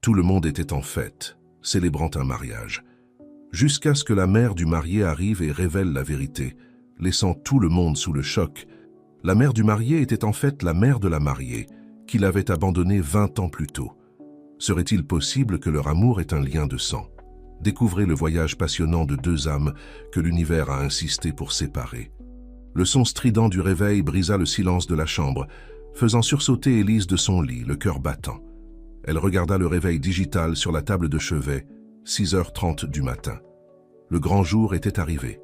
Tout le monde était en fête, célébrant un mariage. Jusqu'à ce que la mère du marié arrive et révèle la vérité, laissant tout le monde sous le choc. La mère du marié était en fait la mère de la mariée, qui l'avait abandonnée 20 ans plus tôt. Serait-il possible que leur amour ait un lien de sang? Découvrez le voyage passionnant de deux âmes que l'univers a insisté pour séparer. Le son strident du réveil brisa le silence de la chambre, faisant sursauter Élise de son lit, le cœur battant. Elle regarda le réveil digital sur la table de chevet, 6h30 du matin. Le grand jour était arrivé.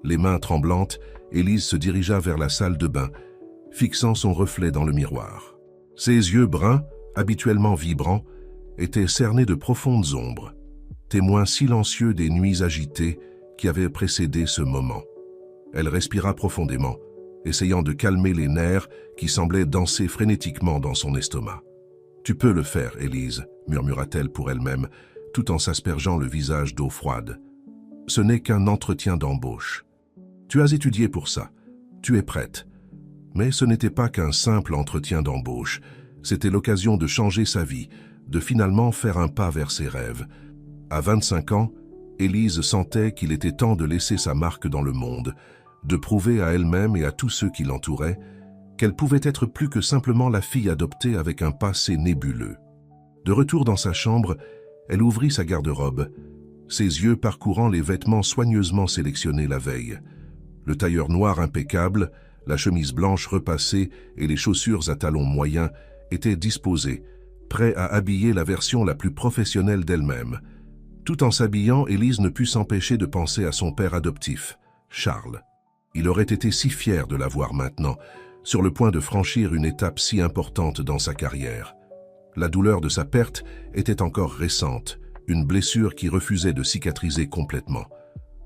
Les mains tremblantes, Élise se dirigea vers la salle de bain, fixant son reflet dans le miroir. Ses yeux bruns, habituellement vibrants, étaient cernés de profondes ombres, témoins silencieux des nuits agitées qui avaient précédé ce moment. Elle respira profondément, essayant de calmer les nerfs qui semblaient danser frénétiquement dans son estomac. « Tu peux le faire, Élise », murmura-t-elle pour elle-même, tout en s'aspergeant le visage d'eau froide. « Ce n'est qu'un entretien d'embauche. Tu as étudié pour ça. Tu es prête. » Mais ce n'était pas qu'un simple entretien d'embauche. C'était l'occasion de changer sa vie, de finalement faire un pas vers ses rêves. À 25 ans, Élise sentait qu'il était temps de laisser sa marque dans le monde, de prouver à elle-même et à tous ceux qui l'entouraient qu'elle pouvait être plus que simplement la fille adoptée avec un passé nébuleux. De retour dans sa chambre, elle ouvrit sa garde-robe, ses yeux parcourant les vêtements soigneusement sélectionnés la veille. Le tailleur noir impeccable, la chemise blanche repassée et les chaussures à talons moyens étaient disposés, prêts à habiller la version la plus professionnelle d'elle-même. Tout en s'habillant, Élise ne put s'empêcher de penser à son père adoptif, Charles. Il aurait été si fier de la voir maintenant, sur le point de franchir une étape si importante dans sa carrière. La douleur de sa perte était encore récente, une blessure qui refusait de cicatriser complètement.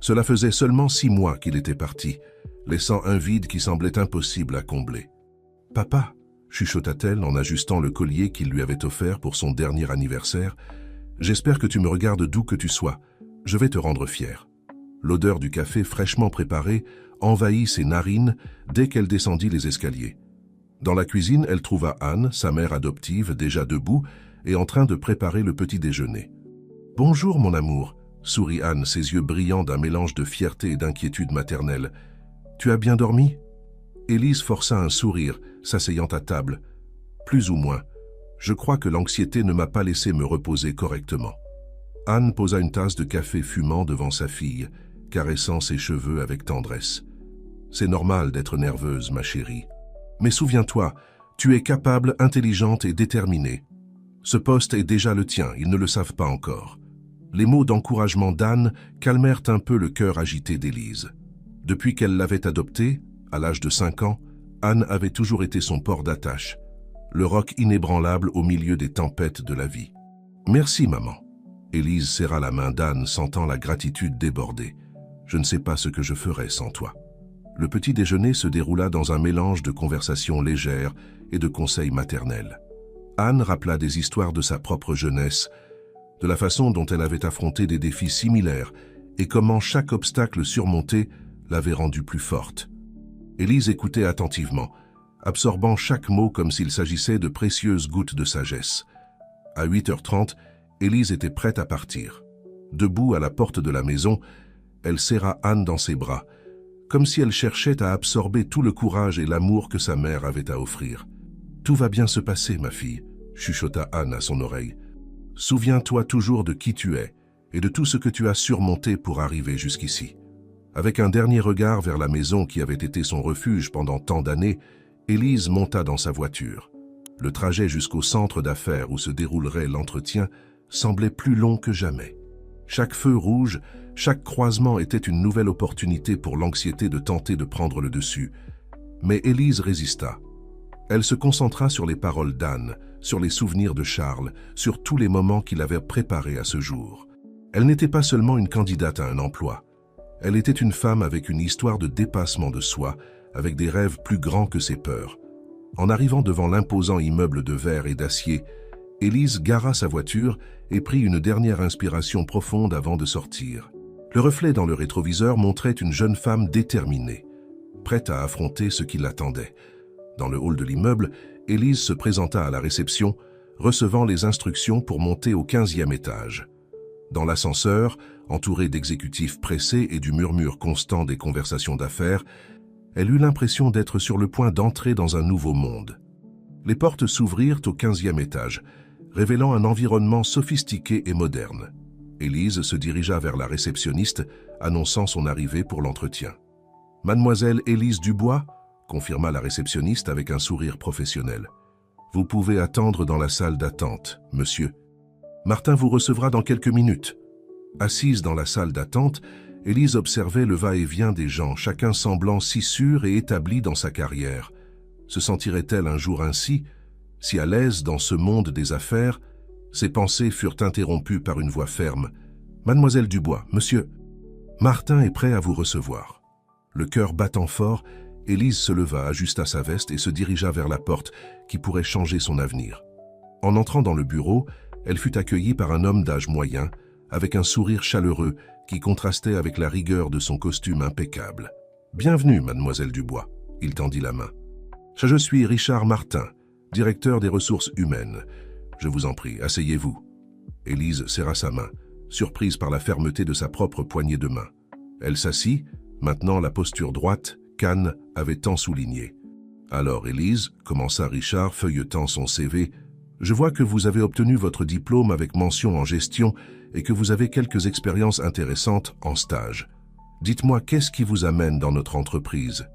Cela faisait seulement 6 mois qu'il était parti, laissant un vide qui semblait impossible à combler. « Papa » chuchota-t-elle en ajustant le collier qu'il lui avait offert pour son dernier anniversaire, « j'espère que tu me regardes d'où que tu sois. Je vais te rendre fier. » L'odeur du café fraîchement préparé envahit ses narines dès qu'elle descendit les escaliers. Dans la cuisine, elle trouva Anne, sa mère adoptive, déjà debout et en train de préparer le petit déjeuner. « Bonjour, mon amour », sourit Anne, ses yeux brillants d'un mélange de fierté et d'inquiétude maternelle. « Tu as bien dormi ?» Élise força un sourire, s'asseyant à table. « Plus ou moins. Je crois que l'anxiété ne m'a pas laissé me reposer correctement. » Anne posa une tasse de café fumant devant sa fille, caressant ses cheveux avec tendresse. « C'est normal d'être nerveuse, ma chérie. Mais souviens-toi, tu es capable, intelligente et déterminée. Ce poste est déjà le tien, ils ne le savent pas encore. » Les mots d'encouragement d'Anne calmèrent un peu le cœur agité d'Élise. Depuis qu'elle l'avait adoptée, à l'âge de 5 ans, Anne avait toujours été son port d'attache, le roc inébranlable au milieu des tempêtes de la vie. « Merci, maman. » Élise serra la main d'Anne, sentant la gratitude déborder. « Je ne sais pas ce que je ferais sans toi. » Le petit déjeuner se déroula dans un mélange de conversations légères et de conseils maternels. Anne rappela des histoires de sa propre jeunesse, de la façon dont elle avait affronté des défis similaires et comment chaque obstacle surmonté l'avait rendue plus forte. Élise écoutait attentivement, absorbant chaque mot comme s'il s'agissait de précieuses gouttes de sagesse. À 8h30, Élise était prête à partir. Debout à la porte de la maison, elle serra Anne dans ses bras, comme si elle cherchait à absorber tout le courage et l'amour que sa mère avait à offrir. « Tout va bien se passer, ma fille », chuchota Anne à son oreille. « Souviens-toi toujours de qui tu es et de tout ce que tu as surmonté pour arriver jusqu'ici. » Avec un dernier regard vers la maison qui avait été son refuge pendant tant d'années, Élise monta dans sa voiture. Le trajet jusqu'au centre d'affaires où se déroulerait l'entretien semblait plus long que jamais. Chaque feu rouge, chaque croisement était une nouvelle opportunité pour l'anxiété de tenter de prendre le dessus. Mais Élise résista. Elle se concentra sur les paroles d'Anne, sur les souvenirs de Charles, sur tous les moments qu'il avait préparés à ce jour. Elle n'était pas seulement une candidate à un emploi. Elle était une femme avec une histoire de dépassement de soi, avec des rêves plus grands que ses peurs. En arrivant devant l'imposant immeuble de verre et d'acier, Élise gara sa voiture et prit une dernière inspiration profonde avant de sortir. Le reflet dans le rétroviseur montrait une jeune femme déterminée, prête à affronter ce qui l'attendait. Dans le hall de l'immeuble, Élise se présenta à la réception, recevant les instructions pour monter au 15e étage. Dans l'ascenseur, entourée d'exécutifs pressés et du murmure constant des conversations d'affaires, elle eut l'impression d'être sur le point d'entrer dans un nouveau monde. Les portes s'ouvrirent au 15e étage, révélant un environnement sophistiqué et moderne. Élise se dirigea vers la réceptionniste, annonçant son arrivée pour l'entretien. « Mademoiselle Élise Dubois ?» confirma la réceptionniste avec un sourire professionnel. « Vous pouvez attendre dans la salle d'attente, monsieur. Martin vous recevra dans quelques minutes. » Assise dans la salle d'attente, Élise observait le va-et-vient des gens, chacun semblant si sûr et établi dans sa carrière. Se sentirait-elle un jour ainsi, si à l'aise dans ce monde des affaires? Ses pensées furent interrompues par une voix ferme. « Mademoiselle Dubois, monsieur, Martin est prêt à vous recevoir. » Le cœur battant fort, Élise se leva, ajusta sa veste et se dirigea vers la porte qui pourrait changer son avenir. En entrant dans le bureau, elle fut accueillie par un homme d'âge moyen, avec un sourire chaleureux qui contrastait avec la rigueur de son costume impeccable. « Bienvenue, mademoiselle Dubois. » Il tendit la main. « Je suis Richard Martin, directeur des ressources humaines. Je vous en prie, asseyez-vous. » Élise serra sa main, surprise par la fermeté de sa propre poignée de main. Elle s'assit, maintenant la posture droite qu'Anne avait tant soulignée. « Alors, Élise, » commença Richard, feuilletant son CV, « je vois que vous avez obtenu votre diplôme avec mention en gestion et que vous avez quelques expériences intéressantes en stage. Dites-moi, qu'est-ce qui vous amène dans notre entreprise ?»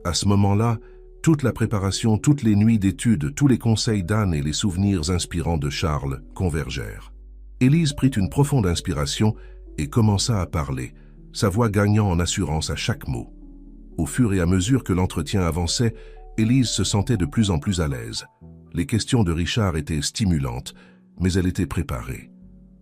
À ce moment-là, toute la préparation, toutes les nuits d'études, tous les conseils d'Anne et les souvenirs inspirants de Charles convergèrent. Élise prit une profonde inspiration et commença à parler, sa voix gagnant en assurance à chaque mot. Au fur et à mesure que l'entretien avançait, Élise se sentait de plus en plus à l'aise. Les questions de Richard étaient stimulantes, mais elle était préparée.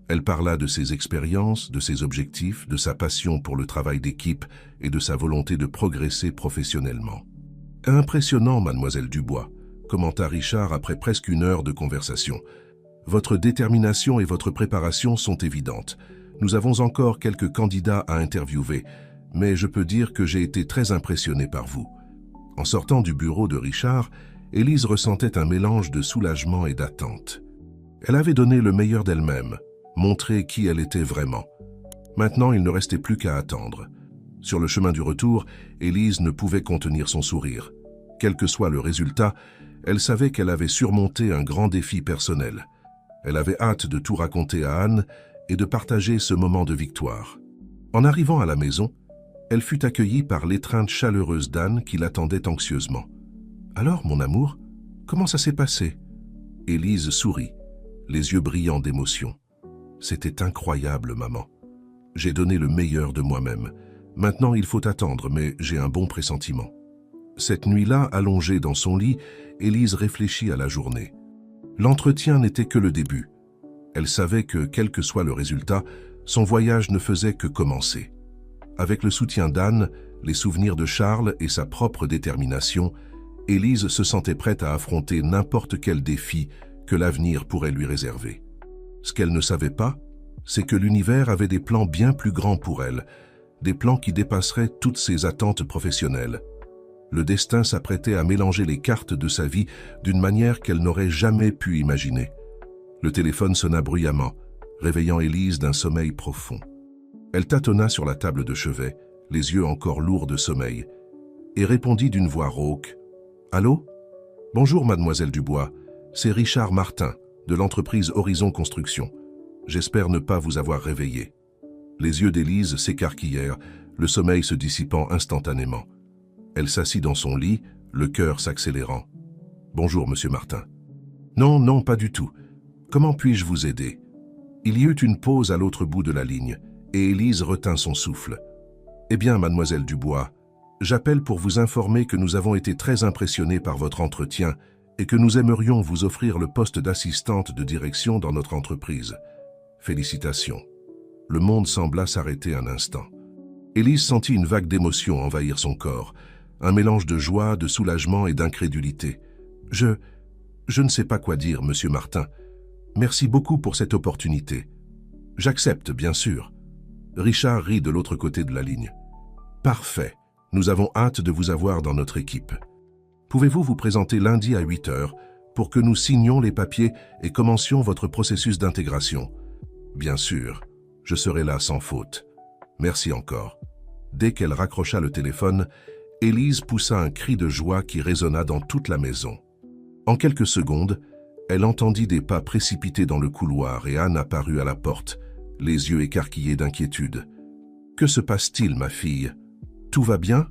Elle parla de ses expériences, de ses objectifs, de sa passion pour le travail d'équipe et de sa volonté de progresser professionnellement. « Impressionnant, mademoiselle Dubois », commenta Richard après presque une heure de conversation. « Votre détermination et votre préparation sont évidentes. Nous avons encore quelques candidats à interviewer, mais je peux dire que j'ai été très impressionné par vous. » En sortant du bureau de Richard, Élise ressentait un mélange de soulagement et d'attente. Elle avait donné le meilleur d'elle-même, montré qui elle était vraiment. Maintenant, il ne restait plus qu'à attendre. Sur le chemin du retour, Élise ne pouvait contenir son sourire. Quel que soit le résultat, elle savait qu'elle avait surmonté un grand défi personnel. Elle avait hâte de tout raconter à Anne et de partager ce moment de victoire. En arrivant à la maison, elle fut accueillie par l'étreinte chaleureuse d'Anne qui l'attendait anxieusement. « Alors, mon amour, comment ça s'est passé ?» Élise sourit, les yeux brillants d'émotion. « C'était incroyable, maman. J'ai donné le meilleur de moi-même. Maintenant, il faut attendre, mais j'ai un bon pressentiment. » Cette nuit-là, allongée dans son lit, Élise réfléchit à la journée. L'entretien n'était que le début. Elle savait que, quel que soit le résultat, son voyage ne faisait que commencer. Avec le soutien d'Anne, les souvenirs de Charles et sa propre détermination, Élise se sentait prête à affronter n'importe quel défi que l'avenir pourrait lui réserver. Ce qu'elle ne savait pas, c'est que l'univers avait des plans bien plus grands pour elle, des plans qui dépasseraient toutes ses attentes professionnelles. Le destin s'apprêtait à mélanger les cartes de sa vie d'une manière qu'elle n'aurait jamais pu imaginer. Le téléphone sonna bruyamment, réveillant Élise d'un sommeil profond. Elle tâtonna sur la table de chevet, les yeux encore lourds de sommeil, et répondit d'une voix rauque. « Allô ? Bonjour, mademoiselle Dubois. C'est Richard Martin, de l'entreprise Horizon Construction. J'espère ne pas vous avoir réveillé. » Les yeux d'Élise s'écarquillèrent, le sommeil se dissipant instantanément. Elle s'assit dans son lit, le cœur s'accélérant. « Bonjour, monsieur Martin. »« Non, non, pas du tout. Comment puis-je vous aider ?» Il y eut une pause à l'autre bout de la ligne, et Élise retint son souffle. « Eh bien, mademoiselle Dubois, j'appelle pour vous informer que nous avons été très impressionnés par votre entretien et que nous aimerions vous offrir le poste d'assistante de direction dans notre entreprise. Félicitations. » Le monde sembla s'arrêter un instant. Élise sentit une vague d'émotion envahir son corps, un mélange de joie, de soulagement et d'incrédulité. « Je ne sais pas quoi dire, monsieur Martin. Merci beaucoup pour cette opportunité. J'accepte, bien sûr. » Richard rit de l'autre côté de la ligne. « Parfait. Nous avons hâte de vous avoir dans notre équipe. Pouvez-vous vous présenter lundi à 8 heures pour que nous signions les papiers et commencions votre processus d'intégration. Bien sûr, je serai là sans faute. Merci encore. Dès qu'elle raccrocha le téléphone, Élise poussa un cri de joie qui résonna dans toute la maison. En quelques secondes, elle entendit des pas précipités dans le couloir et Anne apparut à la porte, les yeux écarquillés d'inquiétude. « Que se passe-t-il, ma fille? Tout va bien ?»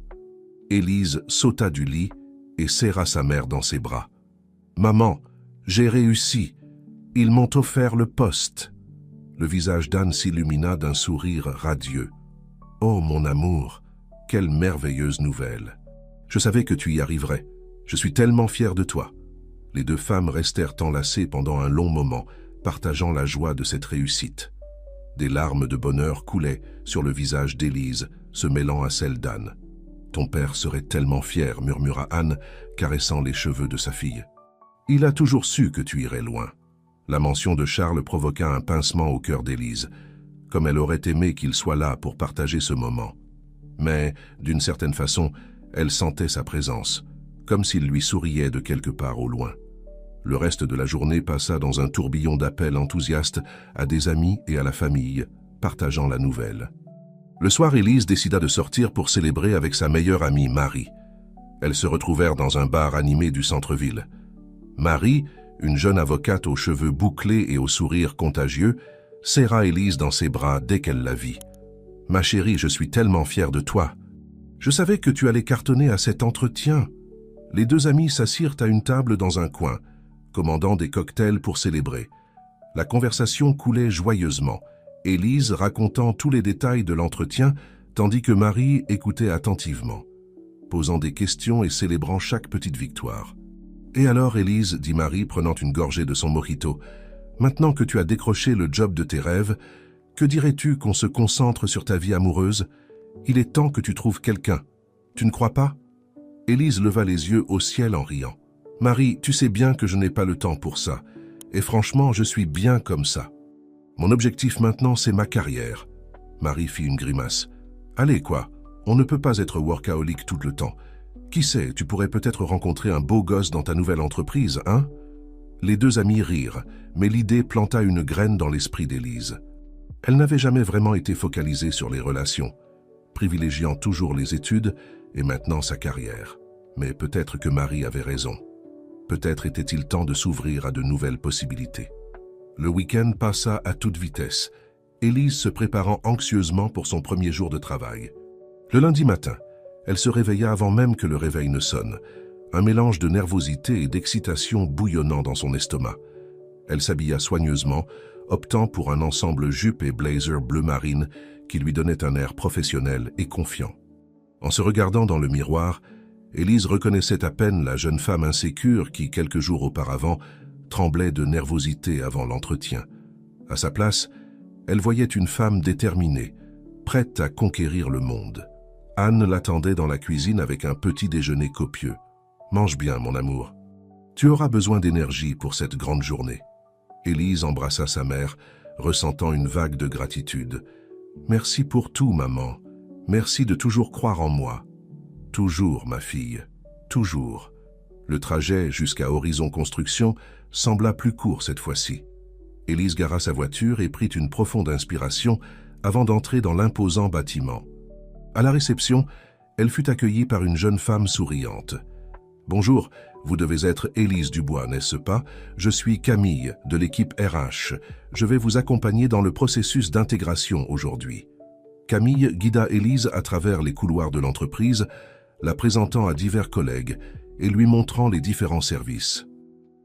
Élise sauta du lit et serra sa mère dans ses bras. « Maman, j'ai réussi. Ils m'ont offert le poste. » Le visage d'Anne s'illumina d'un sourire radieux. « Oh, mon amour, quelle merveilleuse nouvelle! Je savais que tu y arriverais. Je suis tellement fière de toi. » Les deux femmes restèrent enlacées pendant un long moment, partageant la joie de cette réussite. Des larmes de bonheur coulaient sur le visage d'Élise, se mêlant à celles d'Anne. « Ton père serait tellement fier, » murmura Anne, caressant les cheveux de sa fille. « Il a toujours su que tu irais loin. » La mention de Charles provoqua un pincement au cœur d'Élise, comme elle aurait aimé qu'il soit là pour partager ce moment. Mais, d'une certaine façon, elle sentait sa présence, comme s'il lui souriait de quelque part au loin. Le reste de la journée passa dans un tourbillon d'appels enthousiastes à des amis et à la famille, partageant la nouvelle. Le soir, Élise décida de sortir pour célébrer avec sa meilleure amie, Marie. Elles se retrouvèrent dans un bar animé du centre-ville. Marie, une jeune avocate aux cheveux bouclés et au sourire contagieux, serra Élise dans ses bras dès qu'elle la vit. « Ma chérie, je suis tellement fière de toi. Je savais que tu allais cartonner à cet entretien. » Les deux amis s'assirent à une table dans un coin, commandant des cocktails pour célébrer. La conversation coulait joyeusement, Élise racontant tous les détails de l'entretien, tandis que Marie écoutait attentivement, posant des questions et célébrant chaque petite victoire. « Et alors, Élise, dit Marie, prenant une gorgée de son mojito, maintenant que tu as décroché le job de tes rêves, que dirais-tu qu'on se concentre sur ta vie amoureuse? Il est temps que tu trouves quelqu'un. Tu ne crois pas ?» Élise leva les yeux au ciel en riant. « Marie, tu sais bien que je n'ai pas le temps pour ça. Et franchement, je suis bien comme ça. Mon objectif maintenant, c'est ma carrière. » Marie fit une grimace. « Allez quoi, on ne peut pas être workaholic tout le temps. Qui sait, tu pourrais peut-être rencontrer un beau gosse dans ta nouvelle entreprise, hein ?» Les deux amis rirent, mais l'idée planta une graine dans l'esprit d'Élise. Elle n'avait jamais vraiment été focalisée sur les relations, privilégiant toujours les études et maintenant sa carrière. Mais peut-être que Marie avait raison. Peut-être était-il temps de s'ouvrir à de nouvelles possibilités. Le week-end passa à toute vitesse, Élise se préparant anxieusement pour son premier jour de travail. Le lundi matin, elle se réveilla avant même que le réveil ne sonne, un mélange de nervosité et d'excitation bouillonnant dans son estomac. Elle s'habilla soigneusement, optant pour un ensemble jupe et blazer bleu marine qui lui donnait un air professionnel et confiant. En se regardant dans le miroir, Élise reconnaissait à peine la jeune femme insécure qui, quelques jours auparavant, tremblait de nervosité avant l'entretien. À sa place, elle voyait une femme déterminée, prête à conquérir le monde. Anne l'attendait dans la cuisine avec un petit déjeuner copieux. « Mange bien, mon amour. Tu auras besoin d'énergie pour cette grande journée. » Élise embrassa sa mère, ressentant une vague de gratitude. « Merci pour tout, maman. Merci de toujours croire en moi. » « Toujours, ma fille, toujours. » Le trajet jusqu'à Horizon Construction sembla plus court cette fois-ci. Élise gara sa voiture et prit une profonde inspiration avant d'entrer dans l'imposant bâtiment. À la réception, elle fut accueillie par une jeune femme souriante. « Bonjour, vous devez être Élise Dubois, n'est-ce pas? Je suis Camille, de l'équipe RH. Je vais vous accompagner dans le processus d'intégration aujourd'hui. » Camille guida Élise à travers les couloirs de l'entreprise, la présentant à divers collègues et lui montrant les différents services.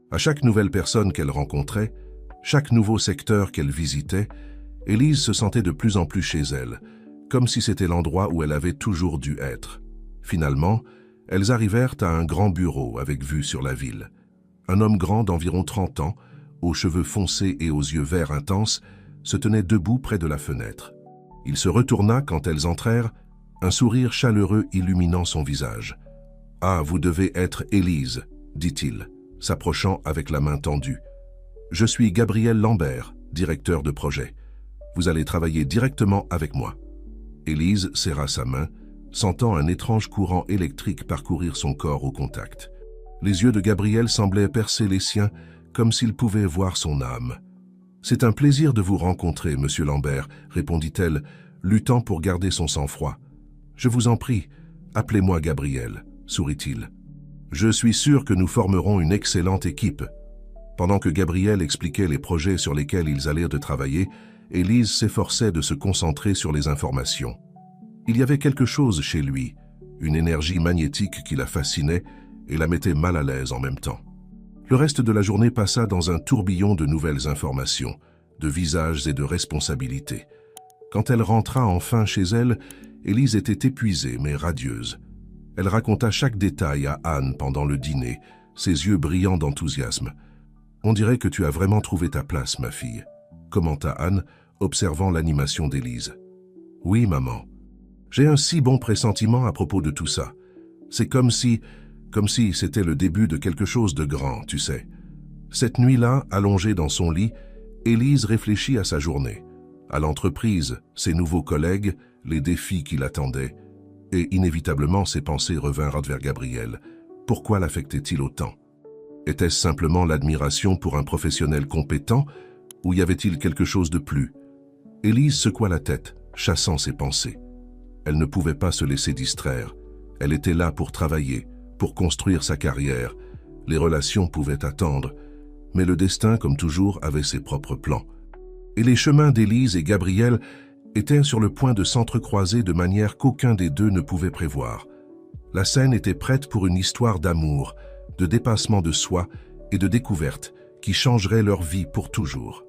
À chaque nouvelle personne qu'elle rencontrait, chaque nouveau secteur qu'elle visitait, Élise se sentait de plus en plus chez elle, comme si c'était l'endroit où elle avait toujours dû être. Finalement, elles arrivèrent à un grand bureau avec vue sur la ville. Un homme grand d'environ 30 ans, aux cheveux foncés et aux yeux verts intenses, se tenait debout près de la fenêtre. Il se retourna quand elles entrèrent, un sourire chaleureux illuminant son visage. « Ah, vous devez être Élise, » dit-il, s'approchant avec la main tendue. « Je suis Gabriel Lambert, directeur de projet. Vous allez travailler directement avec moi. » Élise serra sa main, sentant un étrange courant électrique parcourir son corps au contact. Les yeux de Gabriel semblaient percer les siens, comme s'il pouvait voir son âme. « C'est un plaisir de vous rencontrer, monsieur Lambert, » répondit-elle, luttant pour garder son sang-froid. « Je vous en prie, appelez-moi Gabriel, » sourit-il. « Je suis sûr que nous formerons une excellente équipe. » Pendant que Gabriel expliquait les projets sur lesquels ils allaient travailler, Élise s'efforçait de se concentrer sur les informations. Il y avait quelque chose chez lui, une énergie magnétique qui la fascinait et la mettait mal à l'aise en même temps. Le reste de la journée passa dans un tourbillon de nouvelles informations, de visages et de responsabilités. Quand elle rentra enfin chez elle, Élise était épuisée mais radieuse. Elle raconta chaque détail à Anne pendant le dîner, ses yeux brillants d'enthousiasme. « On dirait que tu as vraiment trouvé ta place, ma fille », commenta Anne, observant l'animation d'Élise. « Oui, maman. J'ai un si bon pressentiment à propos de tout ça. C'est comme si c'était le début de quelque chose de grand, tu sais. » Cette nuit-là, allongée dans son lit, Élise réfléchit à sa journée, à l'entreprise, ses nouveaux collègues, les défis qui l'attendaient. Et inévitablement, ses pensées revinrent vers Gabriel. Pourquoi l'affectait-il autant? Était-ce simplement l'admiration pour un professionnel compétent, ou y avait-il quelque chose de plus? Élise secoua la tête, chassant ses pensées. Elle ne pouvait pas se laisser distraire. Elle était là pour travailler, pour construire sa carrière. Les relations pouvaient attendre, mais le destin, comme toujours, avait ses propres plans. Et les chemins d'Élise et Gabriel étaient sur le point de s'entrecroiser de manière qu'aucun des deux ne pouvait prévoir. La scène était prête pour une histoire d'amour, de dépassement de soi et de découverte qui changerait leur vie pour toujours.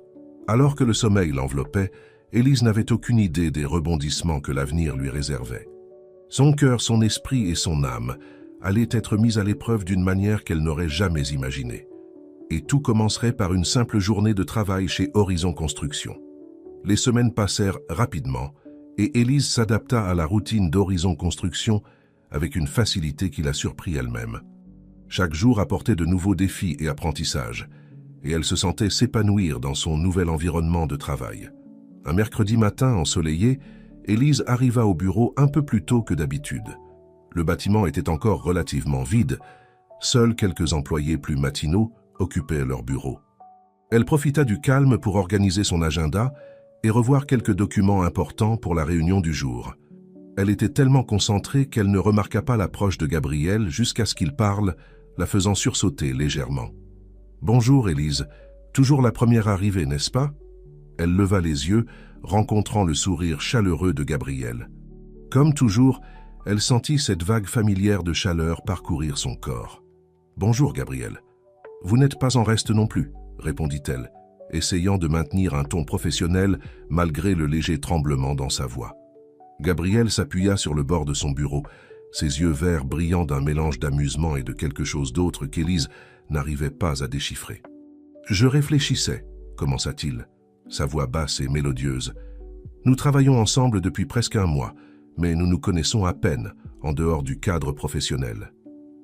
Alors que le sommeil l'enveloppait, Élise n'avait aucune idée des rebondissements que l'avenir lui réservait. Son cœur, son esprit et son âme allaient être mis à l'épreuve d'une manière qu'elle n'aurait jamais imaginée. Et tout commencerait par une simple journée de travail chez Horizon Construction. Les semaines passèrent rapidement et Élise s'adapta à la routine d'Horizon Construction avec une facilité qui la surprit elle-même. Chaque jour apportait de nouveaux défis et apprentissages, et elle se sentait s'épanouir dans son nouvel environnement de travail. Un mercredi matin ensoleillé, Élise arriva au bureau un peu plus tôt que d'habitude. Le bâtiment était encore relativement vide, seuls quelques employés plus matinaux occupaient leur bureau. Elle profita du calme pour organiser son agenda et revoir quelques documents importants pour la réunion du jour. Elle était tellement concentrée qu'elle ne remarqua pas l'approche de Gabriel jusqu'à ce qu'il parle, la faisant sursauter légèrement. « Bonjour, Élise. Toujours la première arrivée, n'est-ce pas ?» Elle leva les yeux, rencontrant le sourire chaleureux de Gabriel. Comme toujours, elle sentit cette vague familière de chaleur parcourir son corps. « Bonjour, Gabriel. Vous n'êtes pas en reste non plus, » répondit-elle, essayant de maintenir un ton professionnel malgré le léger tremblement dans sa voix. Gabriel s'appuya sur le bord de son bureau, ses yeux verts brillant d'un mélange d'amusement et de quelque chose d'autre qu'Élise n'arrivait pas à déchiffrer. « Je réfléchissais, » commença-t-il, sa voix basse et mélodieuse. « Nous travaillons ensemble depuis presque un mois, mais nous nous connaissons à peine, en dehors du cadre professionnel.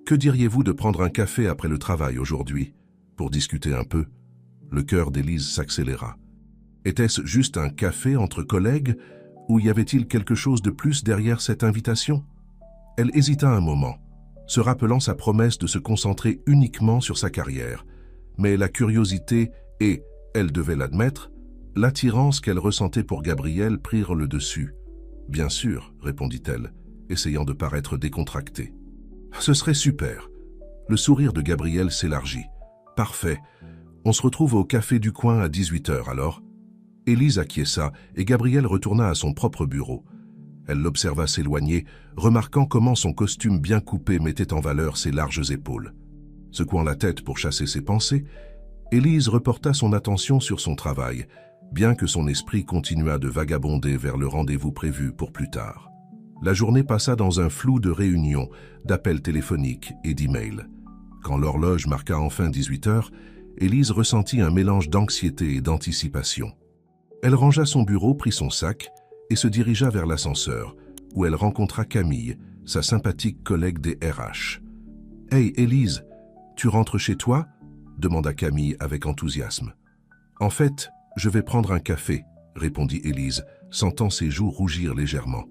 Que diriez-vous de prendre un café après le travail aujourd'hui, pour discuter un peu ?» Le cœur d'Élise s'accéléra. Était-ce juste un café entre collègues, ou y avait-il quelque chose de plus derrière cette invitation? Elle hésita un moment, se rappelant sa promesse de se concentrer uniquement sur sa carrière. Mais la curiosité et, elle devait l'admettre, l'attirance qu'elle ressentait pour Gabriel prirent le dessus. « Bien sûr, » répondit-elle, essayant de paraître décontractée. « Ce serait super. » Le sourire de Gabriel s'élargit. « Parfait. On se retrouve au café du coin à 18h alors ?» Élise acquiesça et Gabriel retourna à son propre bureau. Elle l'observa s'éloigner, remarquant comment son costume bien coupé mettait en valeur ses larges épaules. Secouant la tête pour chasser ses pensées, Élise reporta son attention sur son travail, bien que son esprit continuât de vagabonder vers le rendez-vous prévu pour plus tard. La journée passa dans un flou de réunions, d'appels téléphoniques et d'emails. Quand l'horloge marqua enfin 18h, Élise ressentit un mélange d'anxiété et d'anticipation. Elle rangea son bureau, prit son sac et se dirigea vers l'ascenseur, où elle rencontra Camille, sa sympathique collègue des RH. « Hey, Élise, tu rentres chez toi ?» demanda Camille avec enthousiasme. « En fait, je vais prendre un café, » répondit Élise, sentant ses joues rougir légèrement.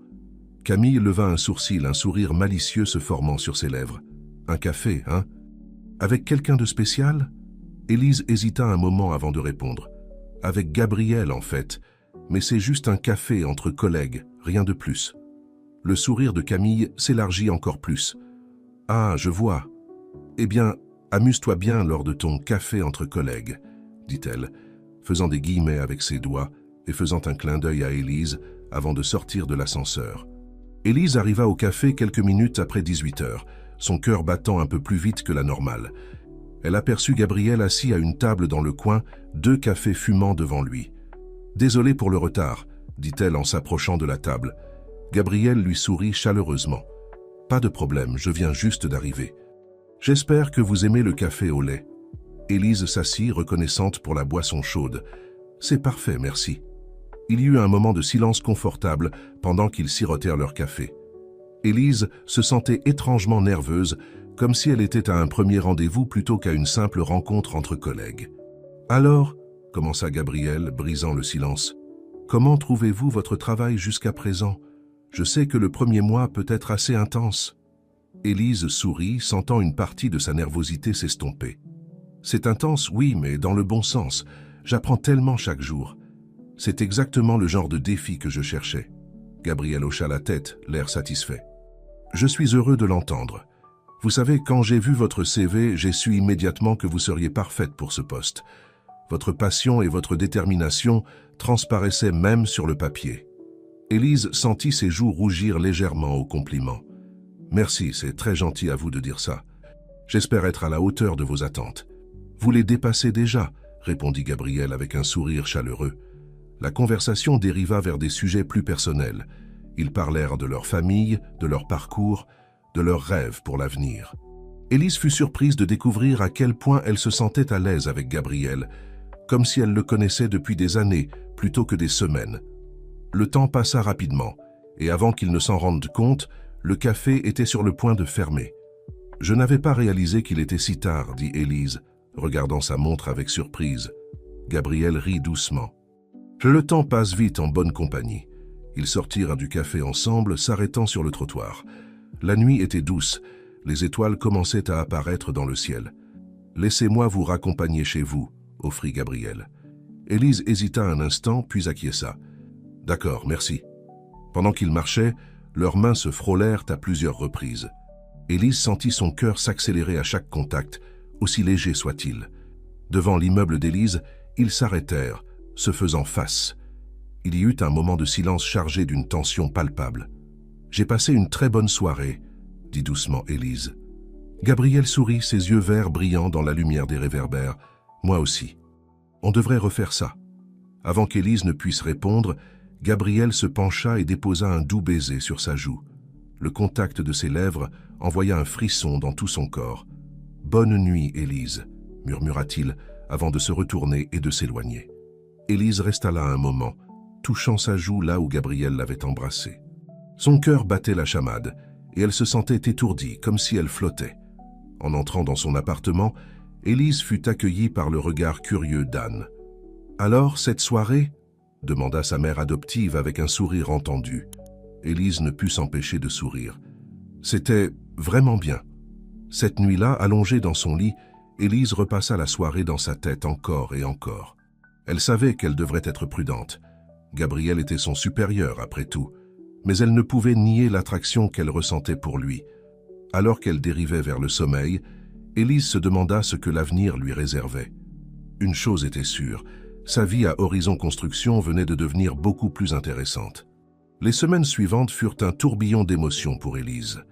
Camille leva un sourcil, un sourire malicieux se formant sur ses lèvres. « Un café, hein ?» Avec quelqu'un de spécial? Élise hésita un moment avant de répondre. Avec Gabriel, en fait, mais c'est juste un café entre collègues, rien de plus. Le sourire de Camille s'élargit encore plus. Ah, je vois. Eh bien, amuse-toi bien lors de ton café entre collègues, dit-elle, faisant des guillemets avec ses doigts et faisant un clin d'œil à Élise avant de sortir de l'ascenseur. Élise arriva au café quelques minutes après 18 heures, son cœur battant un peu plus vite que la normale. Elle aperçut Gabriel assis à une table dans le coin, 2 cafés fumant devant lui. « Désolé pour le retard », dit-elle en s'approchant de la table. Gabriel lui sourit chaleureusement. « Pas de problème, je viens juste d'arriver. J'espère que vous aimez le café au lait. » Élise s'assit, reconnaissante pour la boisson chaude. « C'est parfait, merci. » Il y eut un moment de silence confortable pendant qu'ils sirotèrent leur café. Élise se sentait étrangement nerveuse, comme si elle était à un premier rendez-vous plutôt qu'à une simple rencontre entre collègues. « Alors » commença Gabriel, brisant le silence. « Comment trouvez-vous votre travail jusqu'à présent? Je sais que le premier mois peut être assez intense. » Élise sourit, sentant une partie de sa nervosité s'estomper. « C'est intense, oui, mais dans le bon sens. J'apprends tellement chaque jour. C'est exactement le genre de défi que je cherchais. » Gabriel hocha la tête, l'air satisfait. « Je suis heureux de l'entendre. Vous savez, quand j'ai vu votre CV, j'ai su immédiatement que vous seriez parfaite pour ce poste. Votre passion et votre détermination transparaissaient même sur le papier. » Élise sentit ses joues rougir légèrement au compliment. « Merci, c'est très gentil à vous de dire ça. J'espère être à la hauteur de vos attentes. »« Vous les dépassez déjà » répondit Gabriel avec un sourire chaleureux. La conversation dériva vers des sujets plus personnels. Ils parlèrent de leur famille, de leur parcours, de leurs rêves pour l'avenir. Élise fut surprise de découvrir à quel point elle se sentait à l'aise avec Gabriel, comme si elle le connaissait depuis des années plutôt que des semaines. Le temps passa rapidement, et avant qu'il ne s'en rende compte, le café était sur le point de fermer. « Je n'avais pas réalisé qu'il était si tard, » dit Élise, regardant sa montre avec surprise. Gabriel rit doucement. Le temps passe vite en bonne compagnie. Ils sortirent du café ensemble, s'arrêtant sur le trottoir. La nuit était douce, les étoiles commençaient à apparaître dans le ciel. « Laissez-moi vous raccompagner chez vous », offrit Gabriel. Élise hésita un instant, puis acquiesça. « D'accord, merci. » Pendant qu'ils marchaient, leurs mains se frôlèrent à plusieurs reprises. Élise sentit son cœur s'accélérer à chaque contact, aussi léger soit-il. Devant l'immeuble d'Élise, ils s'arrêtèrent, se faisant face. Il y eut un moment de silence chargé d'une tension palpable. « J'ai passé une très bonne soirée », dit doucement Élise. Gabriel sourit, ses yeux verts brillant dans la lumière des réverbères. « Moi aussi. On devrait refaire ça. » Avant qu'Élise ne puisse répondre, Gabriel se pencha et déposa un doux baiser sur sa joue. Le contact de ses lèvres envoya un frisson dans tout son corps. « Bonne nuit, Élise », murmura-t-il avant de se retourner et de s'éloigner. Élise resta là un moment, touchant sa joue là où Gabriel l'avait embrassée. Son cœur battait la chamade, et elle se sentait étourdie, comme si elle flottait. En entrant dans son appartement, Élise fut accueillie par le regard curieux d'Anne. « Alors, cette soirée ?» demanda sa mère adoptive avec un sourire entendu. Élise ne put s'empêcher de sourire. C'était vraiment bien. Cette nuit-là, allongée dans son lit, Élise repassa la soirée dans sa tête encore et encore. Elle savait qu'elle devrait être prudente. Gabriel était son supérieur, après tout. Mais elle ne pouvait nier l'attraction qu'elle ressentait pour lui. Alors qu'elle dérivait vers le sommeil, Élise se demanda ce que l'avenir lui réservait. Une chose était sûre, sa vie à Horizon Construction venait de devenir beaucoup plus intéressante. Les semaines suivantes furent un tourbillon d'émotions pour Élise.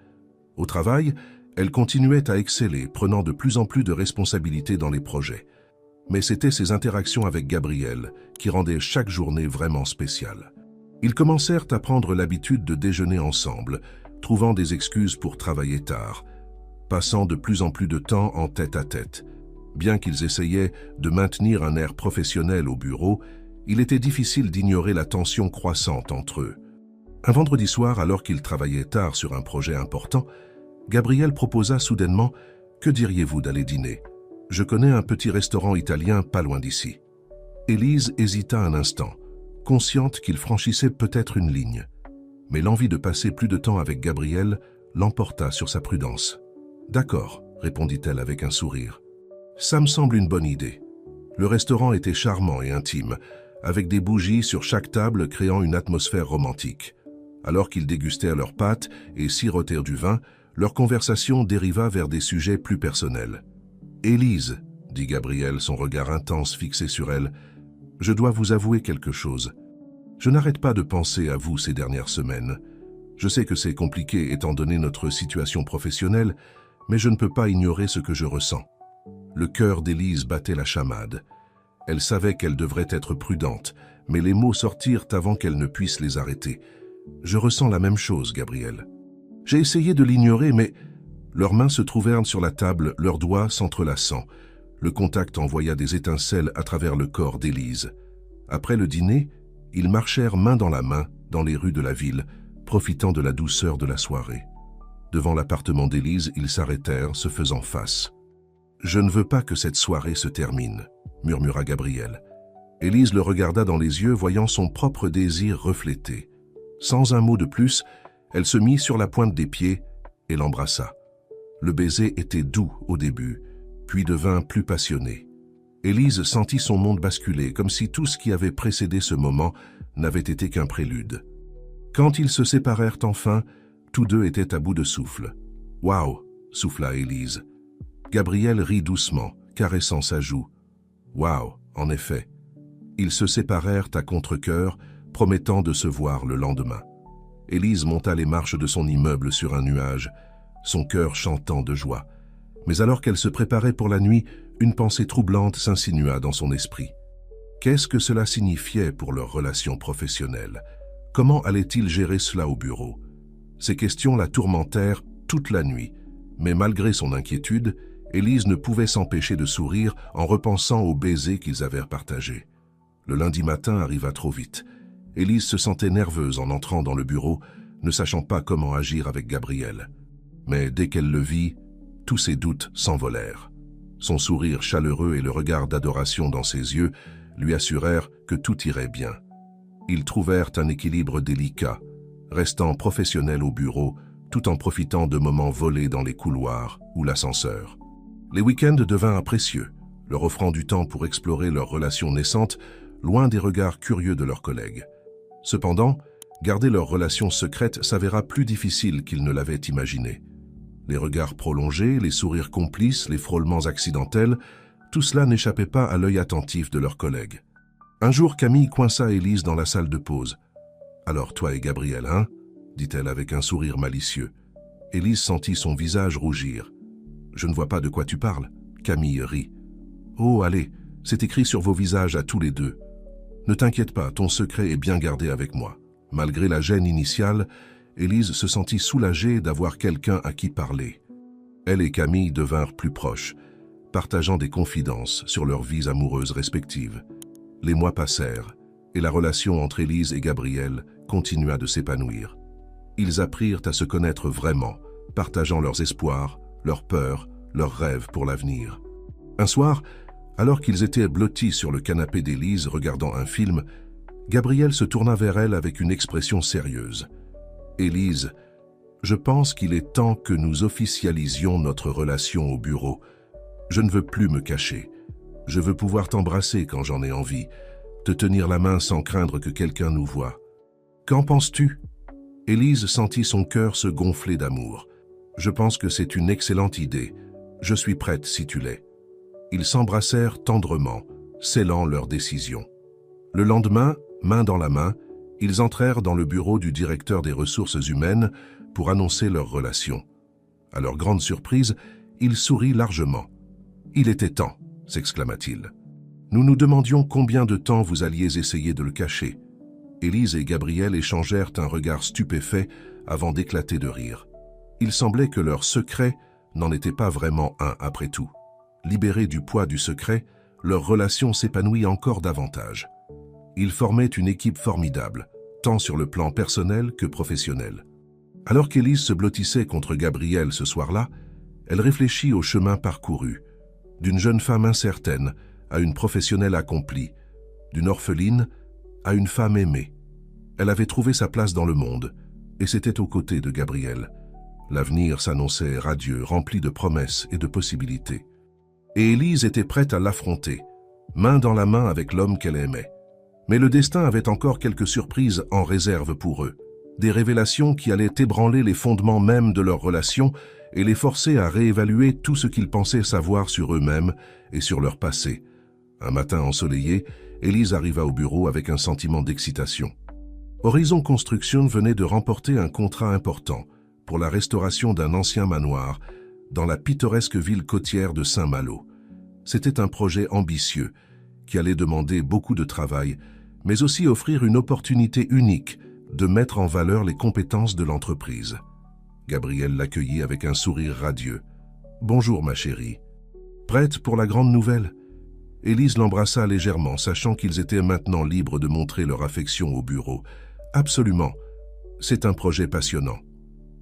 Au travail, elle continuait à exceller, prenant de plus en plus de responsabilités dans les projets. Mais c'était ses interactions avec Gabriel qui rendaient chaque journée vraiment spéciale. Ils commencèrent à prendre l'habitude de déjeuner ensemble, trouvant des excuses pour travailler tard, passant de plus en plus de temps en tête-à-tête. Bien qu'ils essayaient de maintenir un air professionnel au bureau, il était difficile d'ignorer la tension croissante entre eux. Un vendredi soir, alors qu'ils travaillaient tard sur un projet important, Gabriel proposa soudainement « Que diriez-vous d'aller dîner ? Je connais un petit restaurant italien pas loin d'ici. » Élise hésita un instant, consciente qu'il franchissait peut-être une ligne. Mais l'envie de passer plus de temps avec Gabriel l'emporta sur sa prudence. « D'accord, répondit-elle avec un sourire. Ça me semble une bonne idée. Le restaurant était charmant et intime, avec des bougies sur chaque table créant une atmosphère romantique. Alors qu'ils dégustèrent leurs pâtes et sirotèrent du vin, leur conversation dériva vers des sujets plus personnels. « Élise, » dit Gabriel, son regard intense fixé sur elle, « je dois vous avouer quelque chose. Je n'arrête pas de penser à vous ces dernières semaines. Je sais que c'est compliqué étant donné notre situation professionnelle, mais je ne peux pas ignorer ce que je ressens. » Le cœur d'Élise battait la chamade. Elle savait qu'elle devrait être prudente, mais les mots sortirent avant qu'elle ne puisse les arrêter. « Je ressens la même chose, Gabriel. » J'ai essayé de l'ignorer, mais leurs mains se trouvèrent sur la table, leurs doigts s'entrelaçant. Le contact envoya des étincelles à travers le corps d'Élise. Après le dîner, ils marchèrent main dans la main dans les rues de la ville, profitant de la douceur de la soirée. Devant l'appartement d'Élise, ils s'arrêtèrent, se faisant face. « Je ne veux pas que cette soirée se termine, » murmura Gabriel. Élise le regarda dans les yeux, voyant son propre désir reflété. Sans un mot de plus, elle se mit sur la pointe des pieds et l'embrassa. Le baiser était doux au début, puis devint plus passionné. Élise sentit son monde basculer, comme si tout ce qui avait précédé ce moment n'avait été qu'un prélude. Quand ils se séparèrent enfin, tous deux étaient à bout de souffle. « Waouh !» souffla Élise. Gabriel rit doucement, caressant sa joue. « Waouh !» en effet. Ils se séparèrent à contre-cœur, promettant de se voir le lendemain. Élise monta les marches de son immeuble sur un nuage, son cœur chantant de joie. Mais alors qu'elle se préparait pour la nuit, une pensée troublante s'insinua dans son esprit. Qu'est-ce que cela signifiait pour leur relation professionnelle? Comment allait-il gérer cela au bureau? Ces questions la tourmentèrent toute la nuit, mais malgré son inquiétude, Élise ne pouvait s'empêcher de sourire en repensant aux baisers qu'ils avaient partagés. Le lundi matin arriva trop vite. Élise se sentait nerveuse en entrant dans le bureau, ne sachant pas comment agir avec Gabriel. Mais dès qu'elle le vit, tous ses doutes s'envolèrent. Son sourire chaleureux et le regard d'adoration dans ses yeux lui assurèrent que tout irait bien. Ils trouvèrent un équilibre délicat, restant professionnels au bureau, tout en profitant de moments volés dans les couloirs ou l'ascenseur. Les week-ends devinrent précieux, leur offrant du temps pour explorer leur relation naissante, loin des regards curieux de leurs collègues. Cependant, garder leur relation secrète s'avéra plus difficile qu'ils ne l'avaient imaginé. Les regards prolongés, les sourires complices, les frôlements accidentels, tout cela n'échappait pas à l'œil attentif de leurs collègues. Un jour, Camille coinça Élise dans la salle de pause. « Alors, toi et Gabriel, hein ?» dit-elle avec un sourire malicieux. Élise sentit son visage rougir. « Je ne vois pas de quoi tu parles. » Camille rit. « Oh, allez, c'est écrit sur vos visages à tous les deux. Ne t'inquiète pas, ton secret est bien gardé avec moi. » Malgré la gêne initiale, Élise se sentit soulagée d'avoir quelqu'un à qui parler. Elle et Camille devinrent plus proches, partageant des confidences sur leurs vies amoureuses respectives. Les mois passèrent, et la relation entre Élise et Gabriel continua de s'épanouir. Ils apprirent à se connaître vraiment, partageant leurs espoirs, leurs peurs, leurs rêves pour l'avenir. Un soir, alors qu'ils étaient blottis sur le canapé d'Élise regardant un film, Gabriel se tourna vers elle avec une expression sérieuse. « Élise, je pense qu'il est temps que nous officialisions notre relation au bureau. Je ne veux plus me cacher. Je veux pouvoir t'embrasser quand j'en ai envie, te tenir la main sans craindre que quelqu'un nous voie. Qu'en penses-tu » Élise sentit son cœur se gonfler d'amour. « Je pense que c'est une excellente idée. Je suis prête si tu l'es. » Ils s'embrassèrent tendrement, scellant leur décision. Le lendemain, main dans la main, ils entrèrent dans le bureau du directeur des ressources humaines pour annoncer leur relation. À leur grande surprise, il sourit largement. « Il était temps !» s'exclama-t-il. « Nous nous demandions combien de temps vous alliez essayer de le cacher. » Élise et Gabriel échangèrent un regard stupéfait avant d'éclater de rire. Il semblait que leur secret n'en était pas vraiment un après tout. Libérés du poids du secret, leur relation s'épanouit encore davantage. Ils formaient une équipe formidable, tant sur le plan personnel que professionnel. Alors qu'Élise se blottissait contre Gabriel ce soir-là, elle réfléchit au chemin parcouru, d'une jeune femme incertaine à une professionnelle accomplie, d'une orpheline à une femme aimée. Elle avait trouvé sa place dans le monde, et c'était aux côtés de Gabriel. L'avenir s'annonçait radieux, rempli de promesses et de possibilités. Et Élise était prête à l'affronter, main dans la main avec l'homme qu'elle aimait. Mais le destin avait encore quelques surprises en réserve pour eux. Des révélations qui allaient ébranler les fondements mêmes de leur relation et les forcer à réévaluer tout ce qu'ils pensaient savoir sur eux-mêmes et sur leur passé. Un matin ensoleillé, Élise arriva au bureau avec un sentiment d'excitation. Horizon Construction venait de remporter un contrat important pour la restauration d'un ancien manoir dans la pittoresque ville côtière de Saint-Malo. C'était un projet ambitieux qui allait demander beaucoup de travail, mais aussi offrir une opportunité unique de mettre en valeur les compétences de l'entreprise. Gabriel l'accueillit avec un sourire radieux. « Bonjour ma chérie. Prête pour la grande nouvelle ?» Élise l'embrassa légèrement, sachant qu'ils étaient maintenant libres de montrer leur affection au bureau. « Absolument. C'est un projet passionnant. »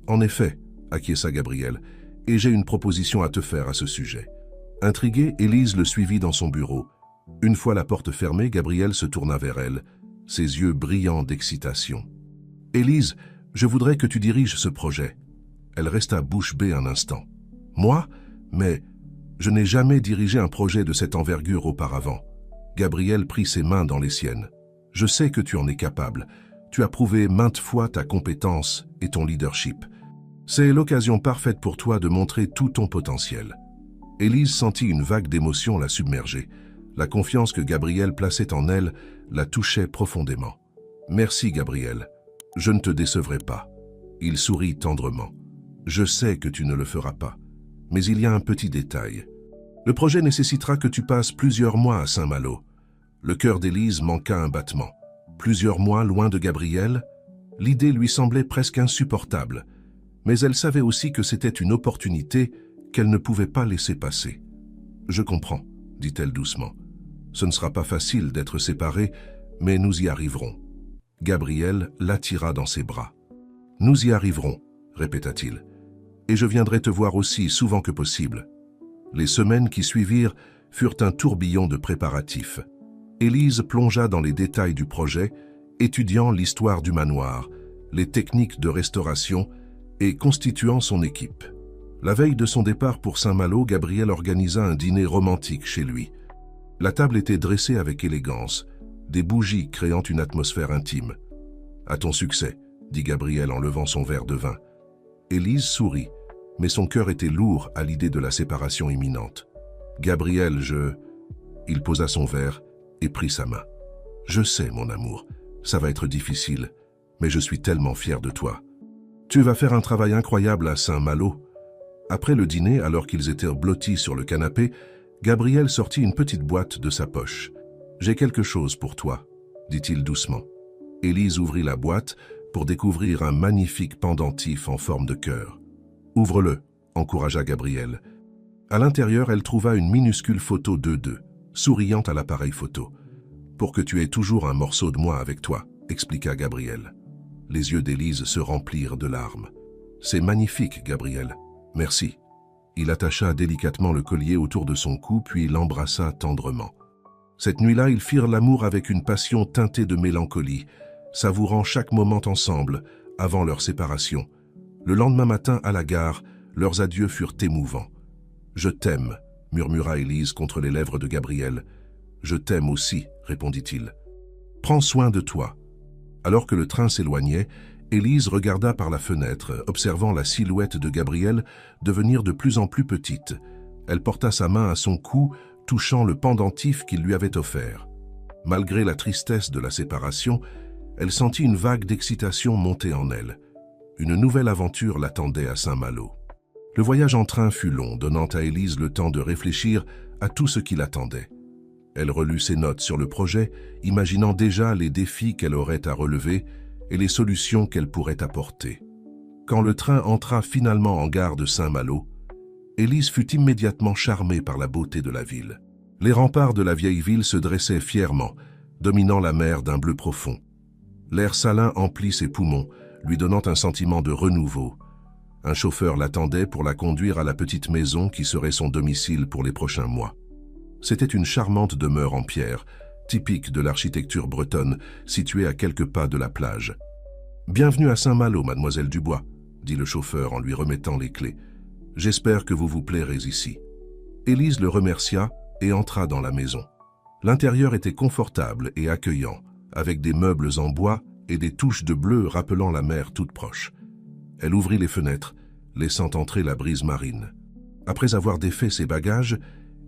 « En effet, acquiesça Gabriel, et j'ai une proposition à te faire à ce sujet. » Intriguée, Élise le suivit dans son bureau. Une fois la porte fermée, Gabriel se tourna vers elle, ses yeux brillants d'excitation. « Élise, je voudrais que tu diriges ce projet. » Elle resta bouche bée un instant. « Moi? Mais je n'ai jamais dirigé un projet de cette envergure auparavant. » Gabriel prit ses mains dans les siennes. « Je sais que tu en es capable. Tu as prouvé maintes fois ta compétence et ton leadership. C'est l'occasion parfaite pour toi de montrer tout ton potentiel. » Élise sentit une vague d'émotion la submerger. La confiance que Gabriel plaçait en elle la touchait profondément. « Merci Gabriel, je ne te décevrai pas. » Il sourit tendrement. « Je sais que tu ne le feras pas, mais il y a un petit détail. Le projet nécessitera que tu passes plusieurs mois à Saint-Malo. » Le cœur d'Élise manqua un battement. Plusieurs mois loin de Gabriel, l'idée lui semblait presque insupportable, mais elle savait aussi que c'était une opportunité qu'elle ne pouvait pas laisser passer. « Je comprends, » dit-elle doucement. « Ce ne sera pas facile d'être séparés, mais nous y arriverons. » Gabriel l'attira dans ses bras. « Nous y arriverons, » répéta-t-il, « et je viendrai te voir aussi souvent que possible. » Les semaines qui suivirent furent un tourbillon de préparatifs. Élise plongea dans les détails du projet, étudiant l'histoire du manoir, les techniques de restauration et constituant son équipe. La veille de son départ pour Saint-Malo, Gabriel organisa un dîner romantique chez lui. La table était dressée avec élégance, des bougies créant une atmosphère intime. « À ton succès », dit Gabriel en levant son verre de vin. Élise sourit, mais son cœur était lourd à l'idée de la séparation imminente. « Gabriel, Il posa son verre et prit sa main. « Je sais, mon amour, ça va être difficile, mais je suis tellement fier de toi. Tu vas faire un travail incroyable à Saint-Malo. » Après le dîner, alors qu'ils étaient blottis sur le canapé, Gabriel sortit une petite boîte de sa poche. « J'ai quelque chose pour toi, » dit-il doucement. Élise ouvrit la boîte pour découvrir un magnifique pendentif en forme de cœur. « Ouvre-le, » encouragea Gabriel. À l'intérieur, elle trouva une minuscule photo d'eux deux, souriant à l'appareil photo. « Pour que tu aies toujours un morceau de moi avec toi, » expliqua Gabriel. Les yeux d'Élise se remplirent de larmes. « C'est magnifique, Gabriel. Merci. » Il attacha délicatement le collier autour de son cou, puis l'embrassa tendrement. Cette nuit-là, ils firent l'amour avec une passion teintée de mélancolie, savourant chaque moment ensemble, avant leur séparation. Le lendemain matin, à la gare, leurs adieux furent émouvants. « Je t'aime », murmura Élise contre les lèvres de Gabriel. « Je t'aime aussi », répondit-il. « Prends soin de toi. » Alors que le train s'éloignait, Élise regarda par la fenêtre, observant la silhouette de Gabriel devenir de plus en plus petite. Elle porta sa main à son cou, touchant le pendentif qu'il lui avait offert. Malgré la tristesse de la séparation, elle sentit une vague d'excitation monter en elle. Une nouvelle aventure l'attendait à Saint-Malo. Le voyage en train fut long, donnant à Élise le temps de réfléchir à tout ce qui l'attendait. Elle relut ses notes sur le projet, imaginant déjà les défis qu'elle aurait à relever et les solutions qu'elle pourrait apporter. Quand le train entra finalement en gare de Saint-Malo, Élise fut immédiatement charmée par la beauté de la ville. Les remparts de la vieille ville se dressaient fièrement, dominant la mer d'un bleu profond. L'air salin emplit ses poumons, lui donnant un sentiment de renouveau. Un chauffeur l'attendait pour la conduire à la petite maison qui serait son domicile pour les prochains mois. C'était une charmante demeure en pierre, typique de l'architecture bretonne, située à quelques pas de la plage. « Bienvenue à Saint-Malo, mademoiselle Dubois », dit le chauffeur en lui remettant les clés. « J'espère que vous vous plairez ici. » Élise le remercia et entra dans la maison. L'intérieur était confortable et accueillant, avec des meubles en bois et des touches de bleu rappelant la mer toute proche. Elle ouvrit les fenêtres, laissant entrer la brise marine. Après avoir défait ses bagages,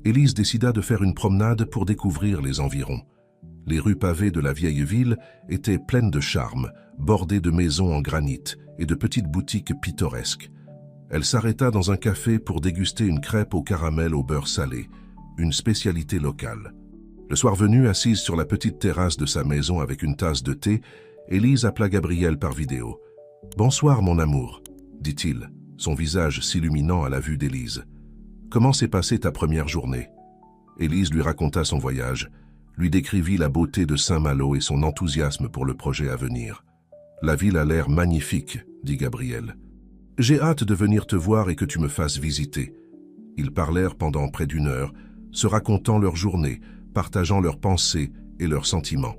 Élise décida de faire une promenade pour découvrir les environs. Les rues pavées de la vieille ville étaient pleines de charme, bordées de maisons en granit et de petites boutiques pittoresques. Elle s'arrêta dans un café pour déguster une crêpe au caramel au beurre salé, une spécialité locale. Le soir venu, assise sur la petite terrasse de sa maison avec une tasse de thé, Élise appela Gabriel par vidéo. « Bonsoir, mon amour », dit-il, son visage s'illuminant à la vue d'Élise. « Comment s'est passée ta première journée ?» Élise lui raconta son voyage, lui décrivit la beauté de Saint-Malo et son enthousiasme pour le projet à venir. « La ville a l'air magnifique », dit Gabriel. « J'ai hâte de venir te voir et que tu me fasses visiter. » Ils parlèrent pendant près d'1 heure, se racontant leur journée, partageant leurs pensées et leurs sentiments.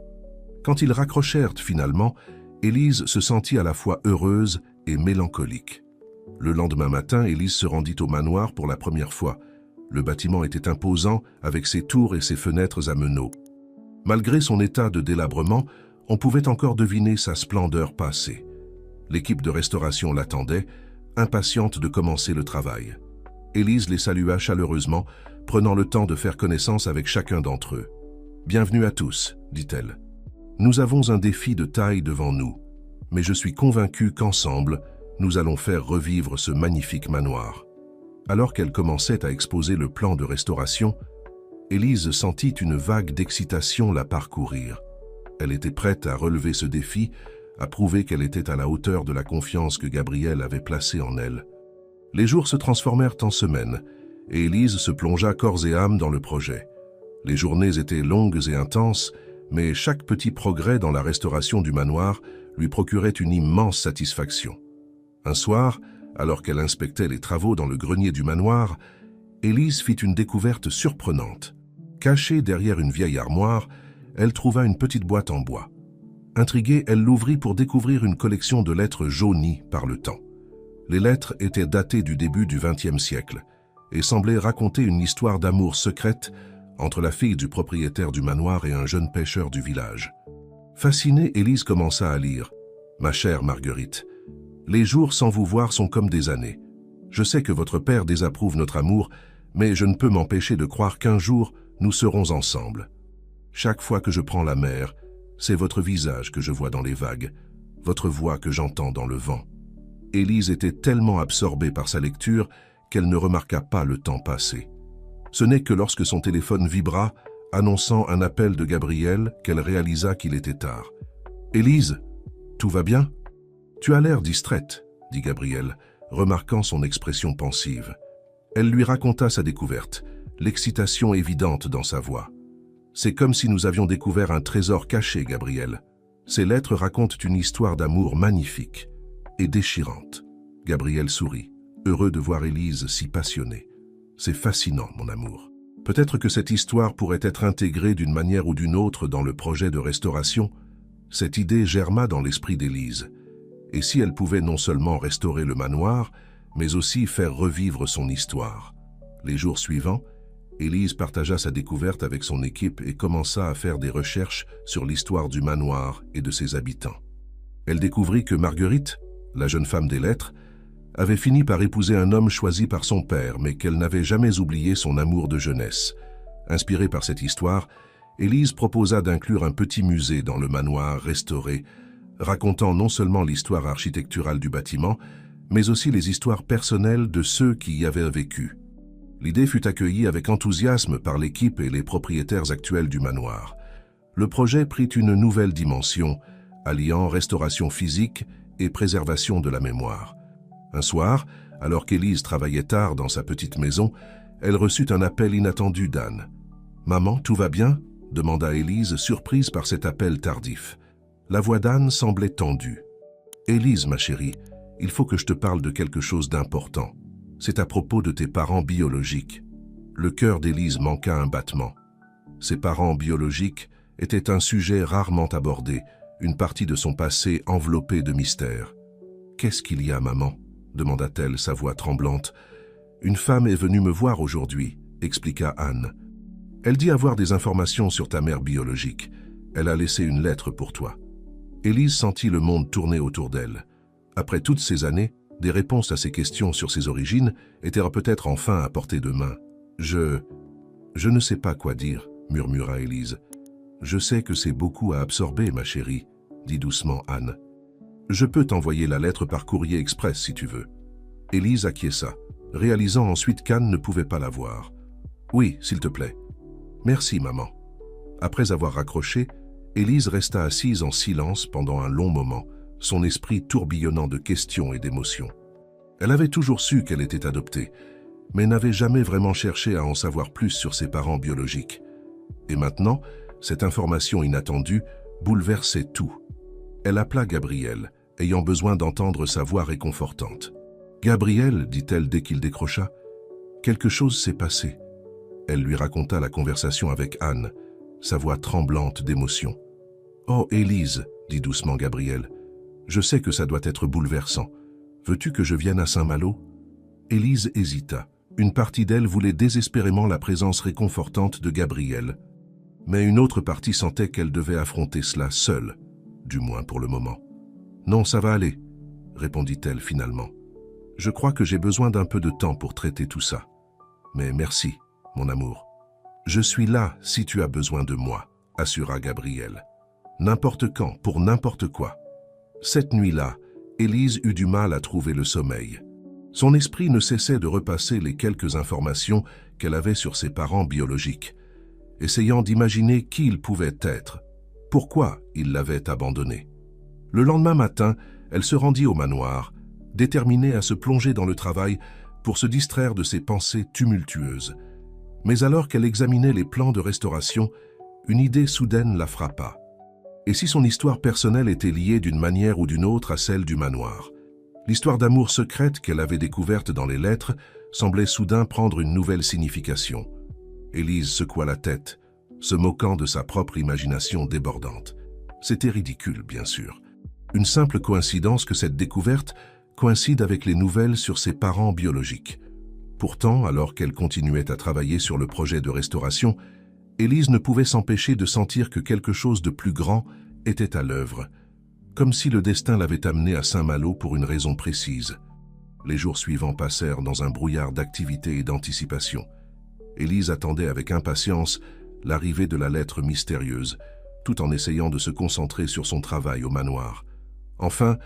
Quand ils raccrochèrent finalement, Élise se sentit à la fois heureuse et mélancolique. Le lendemain matin, Élise se rendit au manoir pour la première fois. Le bâtiment était imposant, avec ses tours et ses fenêtres à meneaux. Malgré son état de délabrement, on pouvait encore deviner sa splendeur passée. L'équipe de restauration l'attendait, impatiente de commencer le travail. Élise les salua chaleureusement, prenant le temps de faire connaissance avec chacun d'entre eux. « Bienvenue à tous », dit-elle. « Nous avons un défi de taille devant nous, mais je suis convaincue qu'ensemble, nous allons faire revivre ce magnifique manoir. » Alors qu'elle commençait à exposer le plan de restauration, Élise sentit une vague d'excitation la parcourir. Elle était prête à relever ce défi, à prouver qu'elle était à la hauteur de la confiance que Gabriel avait placée en elle. Les jours se transformèrent en semaines, et Élise se plongea corps et âme dans le projet. Les journées étaient longues et intenses, mais chaque petit progrès dans la restauration du manoir lui procurait une immense satisfaction. Un soir, alors qu'elle inspectait les travaux dans le grenier du manoir, Élise fit une découverte surprenante. Cachée derrière une vieille armoire, elle trouva une petite boîte en bois. Intriguée, elle l'ouvrit pour découvrir une collection de lettres jaunies par le temps. Les lettres étaient datées du début du XXe siècle et semblaient raconter une histoire d'amour secrète entre la fille du propriétaire du manoir et un jeune pêcheur du village. Fascinée, Élise commença à lire. « Ma chère Marguerite, les jours sans vous voir sont comme des années. Je sais que votre père désapprouve notre amour, mais je ne peux m'empêcher de croire qu'un jour, nous serons ensemble. Chaque fois que je prends la mer, c'est votre visage que je vois dans les vagues, votre voix que j'entends dans le vent. » Élise était tellement absorbée par sa lecture qu'elle ne remarqua pas le temps passé. Ce n'est que lorsque son téléphone vibra, annonçant un appel de Gabriel, qu'elle réalisa qu'il était tard. « Élise, tout va bien ? » « Tu as l'air distraite, » dit Gabriel, remarquant son expression pensive. Elle lui raconta sa découverte, l'excitation évidente dans sa voix. « C'est comme si nous avions découvert un trésor caché, Gabriel. Ces lettres racontent une histoire d'amour magnifique et déchirante. » Gabriel sourit, heureux de voir Élise si passionnée. « C'est fascinant, mon amour. Peut-être que cette histoire pourrait être intégrée d'une manière ou d'une autre dans le projet de restauration. » Cette idée germa dans l'esprit d'Élise. Et si elle pouvait non seulement restaurer le manoir, mais aussi faire revivre son histoire. Les jours suivants, Élise partagea sa découverte avec son équipe et commença à faire des recherches sur l'histoire du manoir et de ses habitants. Elle découvrit que Marguerite, la jeune femme des lettres, avait fini par épouser un homme choisi par son père, mais qu'elle n'avait jamais oublié son amour de jeunesse. Inspirée par cette histoire, Élise proposa d'inclure un petit musée dans le manoir restauré, racontant non seulement l'histoire architecturale du bâtiment, mais aussi les histoires personnelles de ceux qui y avaient vécu. L'idée fut accueillie avec enthousiasme par l'équipe et les propriétaires actuels du manoir. Le projet prit une nouvelle dimension, alliant restauration physique et préservation de la mémoire. Un soir, alors qu'Élise travaillait tard dans sa petite maison, elle reçut un appel inattendu d'Anne. « Maman, tout va bien ?» demanda Élise, surprise par cet appel tardif. La voix d'Anne semblait tendue. « Élise, ma chérie, il faut que je te parle de quelque chose d'important. C'est à propos de tes parents biologiques. » Le cœur d'Élise manqua un battement. Ses parents biologiques étaient un sujet rarement abordé, une partie de son passé enveloppée de mystère. « Qu'est-ce qu'il y a, maman ?» demanda-t-elle, sa voix tremblante. Une femme est venue me voir aujourd'hui, expliqua Anne. Elle dit avoir des informations sur ta mère biologique. Elle a laissé une lettre pour toi. Élise sentit le monde tourner autour d'elle. Après toutes ces années, des réponses à ses questions sur ses origines étaient peut-être enfin à portée de main. Je ne sais pas quoi dire, murmura Élise. Je sais que c'est beaucoup à absorber, ma chérie, dit doucement Anne. Je peux t'envoyer la lettre par courrier express si tu veux. Élise acquiesça, réalisant ensuite qu'Anne ne pouvait pas la voir. Oui, s'il te plaît. Merci, maman. Après avoir raccroché, Élise resta assise en silence pendant un long moment, son esprit tourbillonnant de questions et d'émotions. Elle avait toujours su qu'elle était adoptée, mais n'avait jamais vraiment cherché à en savoir plus sur ses parents biologiques. Et maintenant, cette information inattendue bouleversait tout. Elle appela Gabriel, ayant besoin d'entendre sa voix réconfortante. « Gabriel, dit-elle dès qu'il décrocha, quelque chose s'est passé. » Elle lui raconta la conversation avec Anne, sa voix tremblante d'émotion. « Oh, Élise, dit doucement Gabriel, je sais que ça doit être bouleversant. Veux-tu que je vienne à Saint-Malo » Élise hésita. Une partie d'elle voulait désespérément la présence réconfortante de Gabriel. Mais une autre partie sentait qu'elle devait affronter cela seule, du moins pour le moment. « Non, ça va aller, » répondit-elle finalement. « Je crois que j'ai besoin d'un peu de temps pour traiter tout ça. Mais merci, mon amour. Je suis là si tu as besoin de moi, » assura Gabriel. « N'importe quand, pour n'importe quoi. » Cette nuit-là, Élise eut du mal à trouver le sommeil. Son esprit ne cessait de repasser les quelques informations qu'elle avait sur ses parents biologiques, essayant d'imaginer qui ils pouvaient être, pourquoi ils l'avaient abandonnée. Le lendemain matin, elle se rendit au manoir, déterminée à se plonger dans le travail pour se distraire de ses pensées tumultueuses. Mais alors qu'elle examinait les plans de restauration, une idée soudaine la frappa. Et si son histoire personnelle était liée d'une manière ou d'une autre à celle du manoir? L'histoire d'amour secrète qu'elle avait découverte dans les lettres semblait soudain prendre une nouvelle signification. Élise secoua la tête, se moquant de sa propre imagination débordante. C'était ridicule, bien sûr. Une simple coïncidence que cette découverte coïncide avec les nouvelles sur ses parents biologiques. Pourtant, alors qu'elle continuait à travailler sur le projet de restauration, Élise ne pouvait s'empêcher de sentir que quelque chose de plus grand était à l'œuvre, comme si le destin l'avait amenée à Saint-Malo pour une raison précise. Les jours suivants passèrent dans un brouillard d'activité et d'anticipation. Élise attendait avec impatience l'arrivée de la lettre mystérieuse, tout en essayant de se concentrer sur son travail au manoir. Enfin,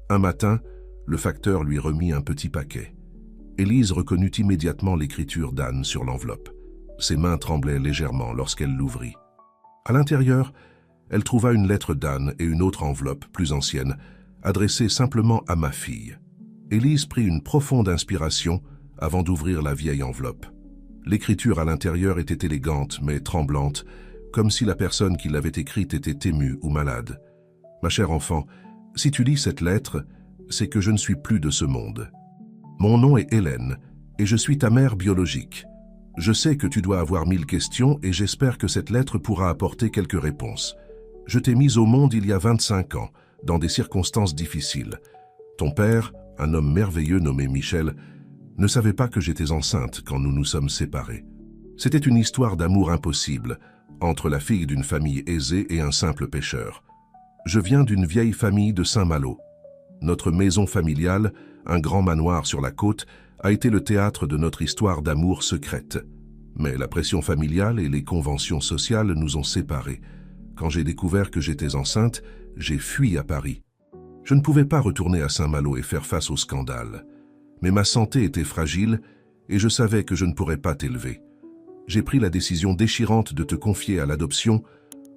un matin, le facteur lui remit un petit paquet. Élise reconnut immédiatement l'écriture d'Anne sur l'enveloppe. Ses mains tremblaient légèrement lorsqu'elle l'ouvrit. À l'intérieur, elle trouva une lettre d'Anne et une autre enveloppe, plus ancienne, adressée simplement à ma fille. Élise prit une profonde inspiration avant d'ouvrir la vieille enveloppe. L'écriture à l'intérieur était élégante mais tremblante, comme si la personne qui l'avait écrite était émue ou malade. « Ma chère enfant, si tu lis cette lettre, c'est que je ne suis plus de ce monde. Mon nom est Hélène et je suis ta mère biologique. Je sais que tu dois avoir 1000 questions et j'espère que cette lettre pourra apporter quelques réponses. Je t'ai mise au monde il y a 25 ans, dans des circonstances difficiles. Ton père, un homme merveilleux nommé Michel, ne savait pas que j'étais enceinte quand nous nous sommes séparés. C'était une histoire d'amour impossible, entre la fille d'une famille aisée et un simple pêcheur. Je viens d'une vieille famille de Saint-Malo. Notre maison familiale, un grand manoir sur la côte, a été le théâtre de notre histoire d'amour secrète. Mais la pression familiale et les conventions sociales nous ont séparés. Quand j'ai découvert que j'étais enceinte, j'ai fui à Paris. Je ne pouvais pas retourner à Saint-Malo et faire face au scandale. Mais ma santé était fragile et je savais que je ne pourrais pas t'élever. J'ai pris la décision déchirante de te confier à l'adoption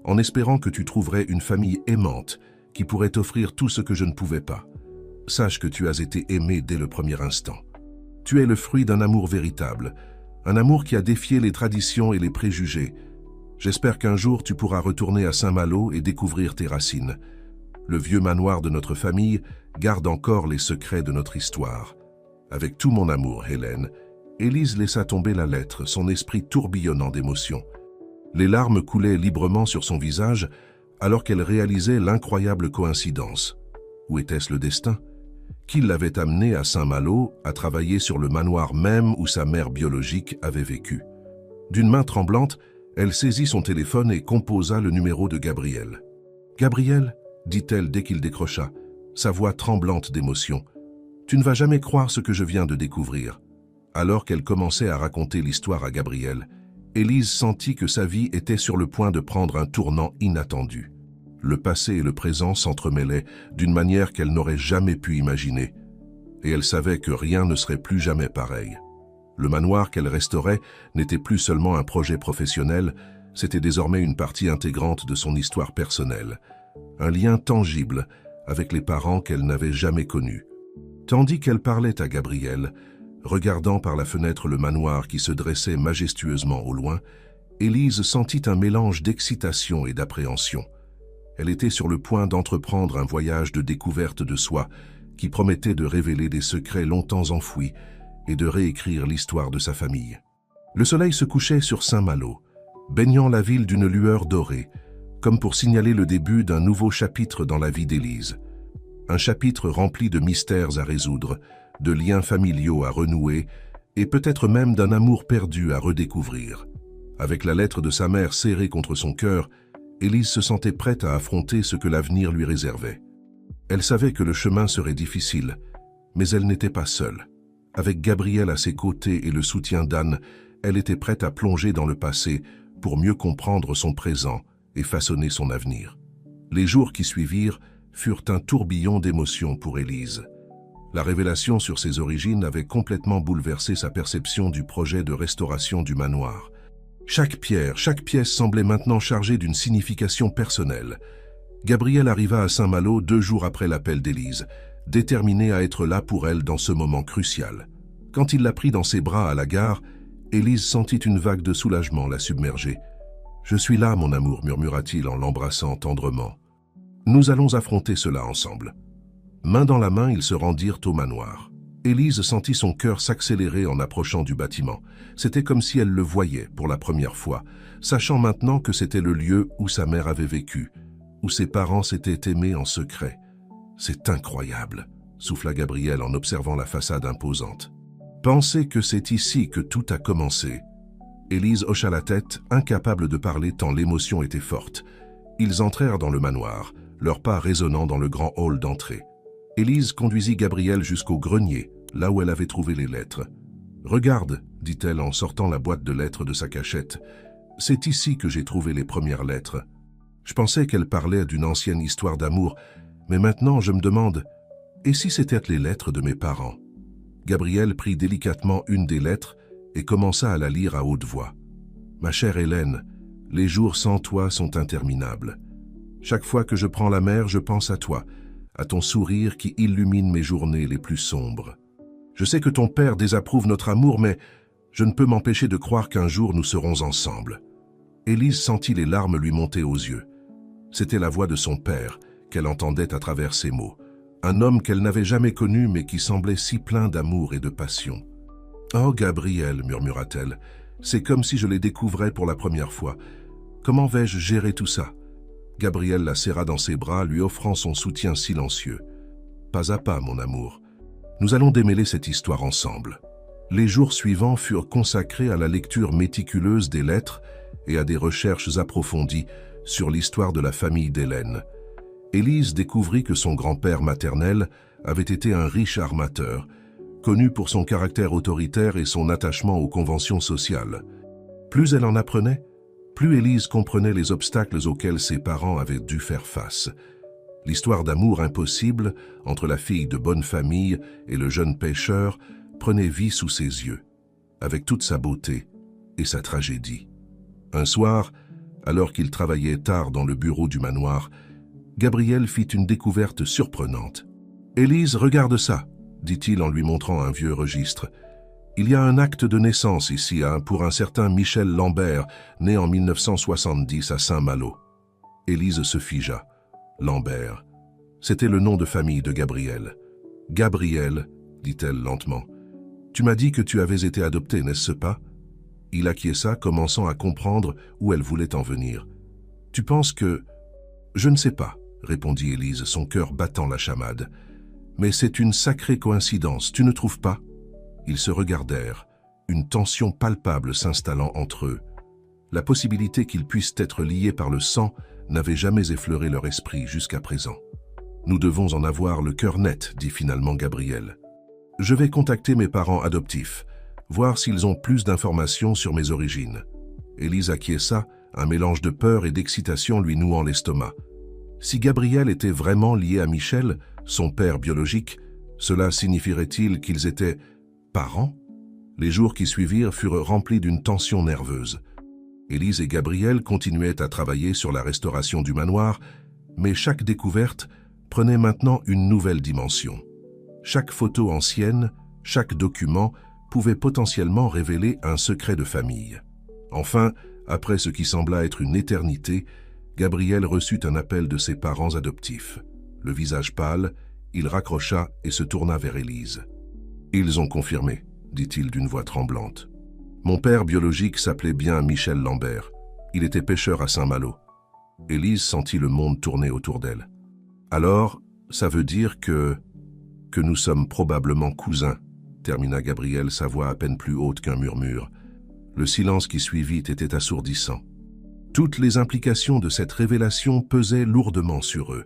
en espérant que tu trouverais une famille aimante qui pourrait t'offrir tout ce que je ne pouvais pas. Sache que tu as été aimé dès le premier instant. Tu es le fruit d'un amour véritable, un amour qui a défié les traditions et les préjugés. J'espère qu'un jour tu pourras retourner à Saint-Malo et découvrir tes racines. Le vieux manoir de notre famille garde encore les secrets de notre histoire. Avec tout mon amour, Hélène, Élise laissa tomber la lettre, son esprit tourbillonnant d'émotion. Les larmes coulaient librement sur son visage alors qu'elle réalisait l'incroyable coïncidence. Où était-ce le destin? qui l'avait amenée à Saint-Malo à travailler sur le manoir même où sa mère biologique avait vécu. D'une main tremblante, elle saisit son téléphone et composa le numéro de Gabriel. « Gabriel » dit-elle dès qu'il décrocha, sa voix tremblante d'émotion. « Tu ne vas jamais croire ce que je viens de découvrir. » Alors qu'elle commençait à raconter l'histoire à Gabriel, Élise sentit que sa vie était sur le point de prendre un tournant inattendu. Le passé et le présent s'entremêlaient d'une manière qu'elle n'aurait jamais pu imaginer, et elle savait que rien ne serait plus jamais pareil. Le manoir qu'elle restaurait n'était plus seulement un projet professionnel, c'était désormais une partie intégrante de son histoire personnelle, un lien tangible avec les parents qu'elle n'avait jamais connus. Tandis qu'elle parlait à Gabriel, regardant par la fenêtre le manoir qui se dressait majestueusement au loin, Élise sentit un mélange d'excitation et d'appréhension. Elle était sur le point d'entreprendre un voyage de découverte de soi qui promettait de révéler des secrets longtemps enfouis et de réécrire l'histoire de sa famille. Le soleil se couchait sur Saint-Malo, baignant la ville d'une lueur dorée, comme pour signaler le début d'un nouveau chapitre dans la vie d'Élise. Un chapitre rempli de mystères à résoudre, de liens familiaux à renouer et peut-être même d'un amour perdu à redécouvrir. Avec la lettre de sa mère serrée contre son cœur, Élise se sentait prête à affronter ce que l'avenir lui réservait. Elle savait que le chemin serait difficile, mais elle n'était pas seule. Avec Gabriel à ses côtés et le soutien d'Anne, elle était prête à plonger dans le passé pour mieux comprendre son présent et façonner son avenir. Les jours qui suivirent furent un tourbillon d'émotions pour Élise. La révélation sur ses origines avait complètement bouleversé sa perception du projet de restauration du manoir. Chaque pierre, chaque pièce semblait maintenant chargée d'une signification personnelle. Gabriel arriva à Saint-Malo 2 jours après l'appel d'Élise, déterminé à être là pour elle dans ce moment crucial. Quand il la prit dans ses bras à la gare, Élise sentit une vague de soulagement la submerger. « Je suis là, mon amour », murmura-t-il en l'embrassant tendrement. « Nous allons affronter cela ensemble. » Main dans la main, ils se rendirent au manoir. Élise sentit son cœur s'accélérer en approchant du bâtiment. C'était comme si elle le voyait pour la première fois, sachant maintenant que c'était le lieu où sa mère avait vécu, où ses parents s'étaient aimés en secret. « C'est incroyable », souffla Gabriel en observant la façade imposante. « Pensez que c'est ici que tout a commencé. » Élise hocha la tête, incapable de parler tant l'émotion était forte. Ils entrèrent dans le manoir, leurs pas résonnant dans le grand hall d'entrée. Élise conduisit Gabriel jusqu'au grenier, là où elle avait trouvé les lettres. « Regarde », dit-elle en sortant la boîte de lettres de sa cachette. « C'est ici que j'ai trouvé les premières lettres. Je pensais qu'elle parlait d'une ancienne histoire d'amour, mais maintenant je me demande, et si c'étaient les lettres de mes parents ?» Gabriel prit délicatement une des lettres et commença à la lire à haute voix. « Ma chère Hélène, les jours sans toi sont interminables. Chaque fois que je prends la mer, je pense à toi, à ton sourire qui illumine mes journées les plus sombres. Je sais que ton père désapprouve notre amour, mais je ne peux m'empêcher de croire qu'un jour nous serons ensemble. » Élise sentit les larmes lui monter aux yeux. C'était la voix de son père qu'elle entendait à travers ses mots. Un homme qu'elle n'avait jamais connu mais qui semblait si plein d'amour et de passion. « Oh, Gabriel, » murmura-t-elle, « c'est comme si je les découvrais pour la première fois. Comment vais-je gérer tout ça ?» Gabriel la serra dans ses bras, lui offrant son soutien silencieux. « Pas à pas, mon amour. Nous allons démêler cette histoire ensemble. » Les jours suivants furent consacrés à la lecture méticuleuse des lettres et à des recherches approfondies sur l'histoire de la famille d'Hélène. Élise découvrit que son grand-père maternel avait été un riche armateur, connu pour son caractère autoritaire et son attachement aux conventions sociales. Plus elle en apprenait, plus Élise comprenait les obstacles auxquels ses parents avaient dû faire face. L'histoire d'amour impossible entre la fille de bonne famille et le jeune pêcheur prenait vie sous ses yeux, avec toute sa beauté et sa tragédie. Un soir, alors qu'il travaillait tard dans le bureau du manoir, Gabriel fit une découverte surprenante. « Élise, regarde ça !» dit-il en lui montrant un vieux registre. « Il y a un acte de naissance ici pour un certain Michel Lambert, né en 1970 à Saint-Malo. » Élise se figea. Lambert. C'était le nom de famille de Gabriel. « Gabriel, » dit-elle lentement, « tu m'as dit que tu avais été adopté, n'est-ce pas ?» Il acquiesça, commençant à comprendre où elle voulait en venir. « Tu penses que… » « Je ne sais pas, » répondit Élise, son cœur battant la chamade. « Mais c'est une sacrée coïncidence, tu ne trouves pas? Ils se regardèrent, une tension palpable s'installant entre eux. La possibilité qu'ils puissent être liés par le sang n'avait jamais effleuré leur esprit jusqu'à présent. Nous devons en avoir le cœur net, dit finalement Gabriel. Je vais contacter mes parents adoptifs, voir s'ils ont plus d'informations sur mes origines. Élise acquiesça, un mélange de peur et d'excitation lui nouant l'estomac. Si Gabriel était vraiment lié à Michel, son père biologique, cela signifierait-il qu'ils étaient parents? Les jours qui suivirent furent remplis d'une tension nerveuse. Élise et Gabriel continuaient à travailler sur la restauration du manoir, mais chaque découverte prenait maintenant une nouvelle dimension. Chaque photo ancienne, chaque document pouvait potentiellement révéler un secret de famille. Enfin, après ce qui sembla être une éternité, Gabriel reçut un appel de ses parents adoptifs. Le visage pâle, il raccrocha et se tourna vers Élise. « Ils ont confirmé », dit-il d'une voix tremblante. « Mon père biologique s'appelait bien Michel Lambert. Il était pêcheur à Saint-Malo. » Élise sentit le monde tourner autour d'elle. « Alors, ça veut dire que nous sommes probablement cousins, » termina Gabriel, sa voix à peine plus haute qu'un murmure. Le silence qui suivit était assourdissant. Toutes les implications de cette révélation pesaient lourdement sur eux.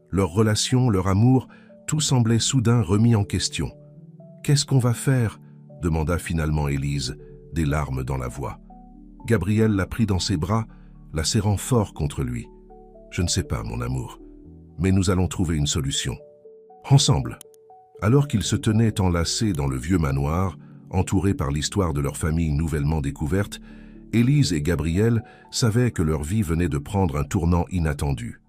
Leur relation, leur amour, tout semblait soudain remis en question. « Qu'est-ce qu'on va faire ?» demanda finalement Élise, des larmes dans la voix. Gabriel la prit dans ses bras, la serrant fort contre lui. « Je ne sais pas, mon amour, mais nous allons trouver une solution. Ensemble !» Alors qu'ils se tenaient enlacés dans le vieux manoir, entourés par l'histoire de leur famille nouvellement découverte, Élise et Gabriel savaient que leur vie venait de prendre un tournant inattendu.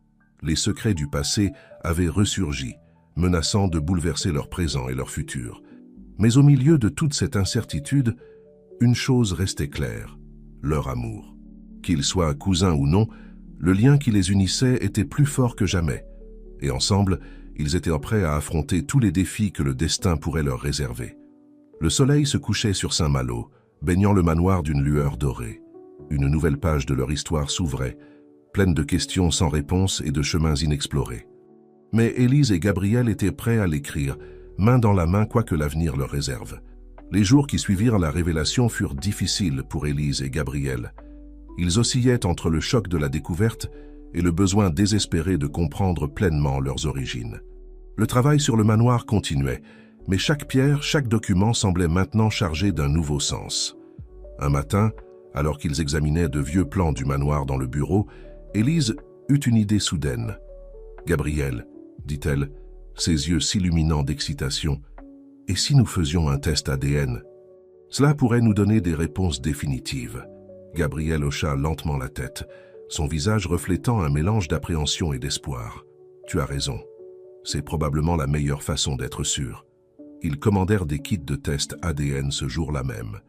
Les secrets du passé avaient ressurgi, menaçant de bouleverser leur présent et leur futur. Mais au milieu de toute cette incertitude, une chose restait claire, leur amour. Qu'ils soient cousins ou non, le lien qui les unissait était plus fort que jamais. Et ensemble, ils étaient prêts à affronter tous les défis que le destin pourrait leur réserver. Le soleil se couchait sur Saint-Malo, baignant le manoir d'une lueur dorée. Une nouvelle page de leur histoire s'ouvrait, pleine de questions sans réponse et de chemins inexplorés. Mais Élise et Gabriel étaient prêts à l'écrire, main dans la main quoi que l'avenir leur réserve. Les jours qui suivirent la révélation furent difficiles pour Élise et Gabriel. Ils oscillaient entre le choc de la découverte et le besoin désespéré de comprendre pleinement leurs origines. Le travail sur le manoir continuait, mais chaque pierre, chaque document semblait maintenant chargé d'un nouveau sens. Un matin, alors qu'ils examinaient de vieux plans du manoir dans le bureau, Élise eut une idée soudaine. « Gabriel, » dit-elle, ses yeux s'illuminant d'excitation, « et si nous faisions un test ADN? Cela pourrait nous donner des réponses définitives. » Gabriel hocha lentement la tête, son visage reflétant un mélange d'appréhension et d'espoir. « Tu as raison. C'est probablement la meilleure façon d'être sûr. » Ils commandèrent des kits de test ADN ce jour-là même.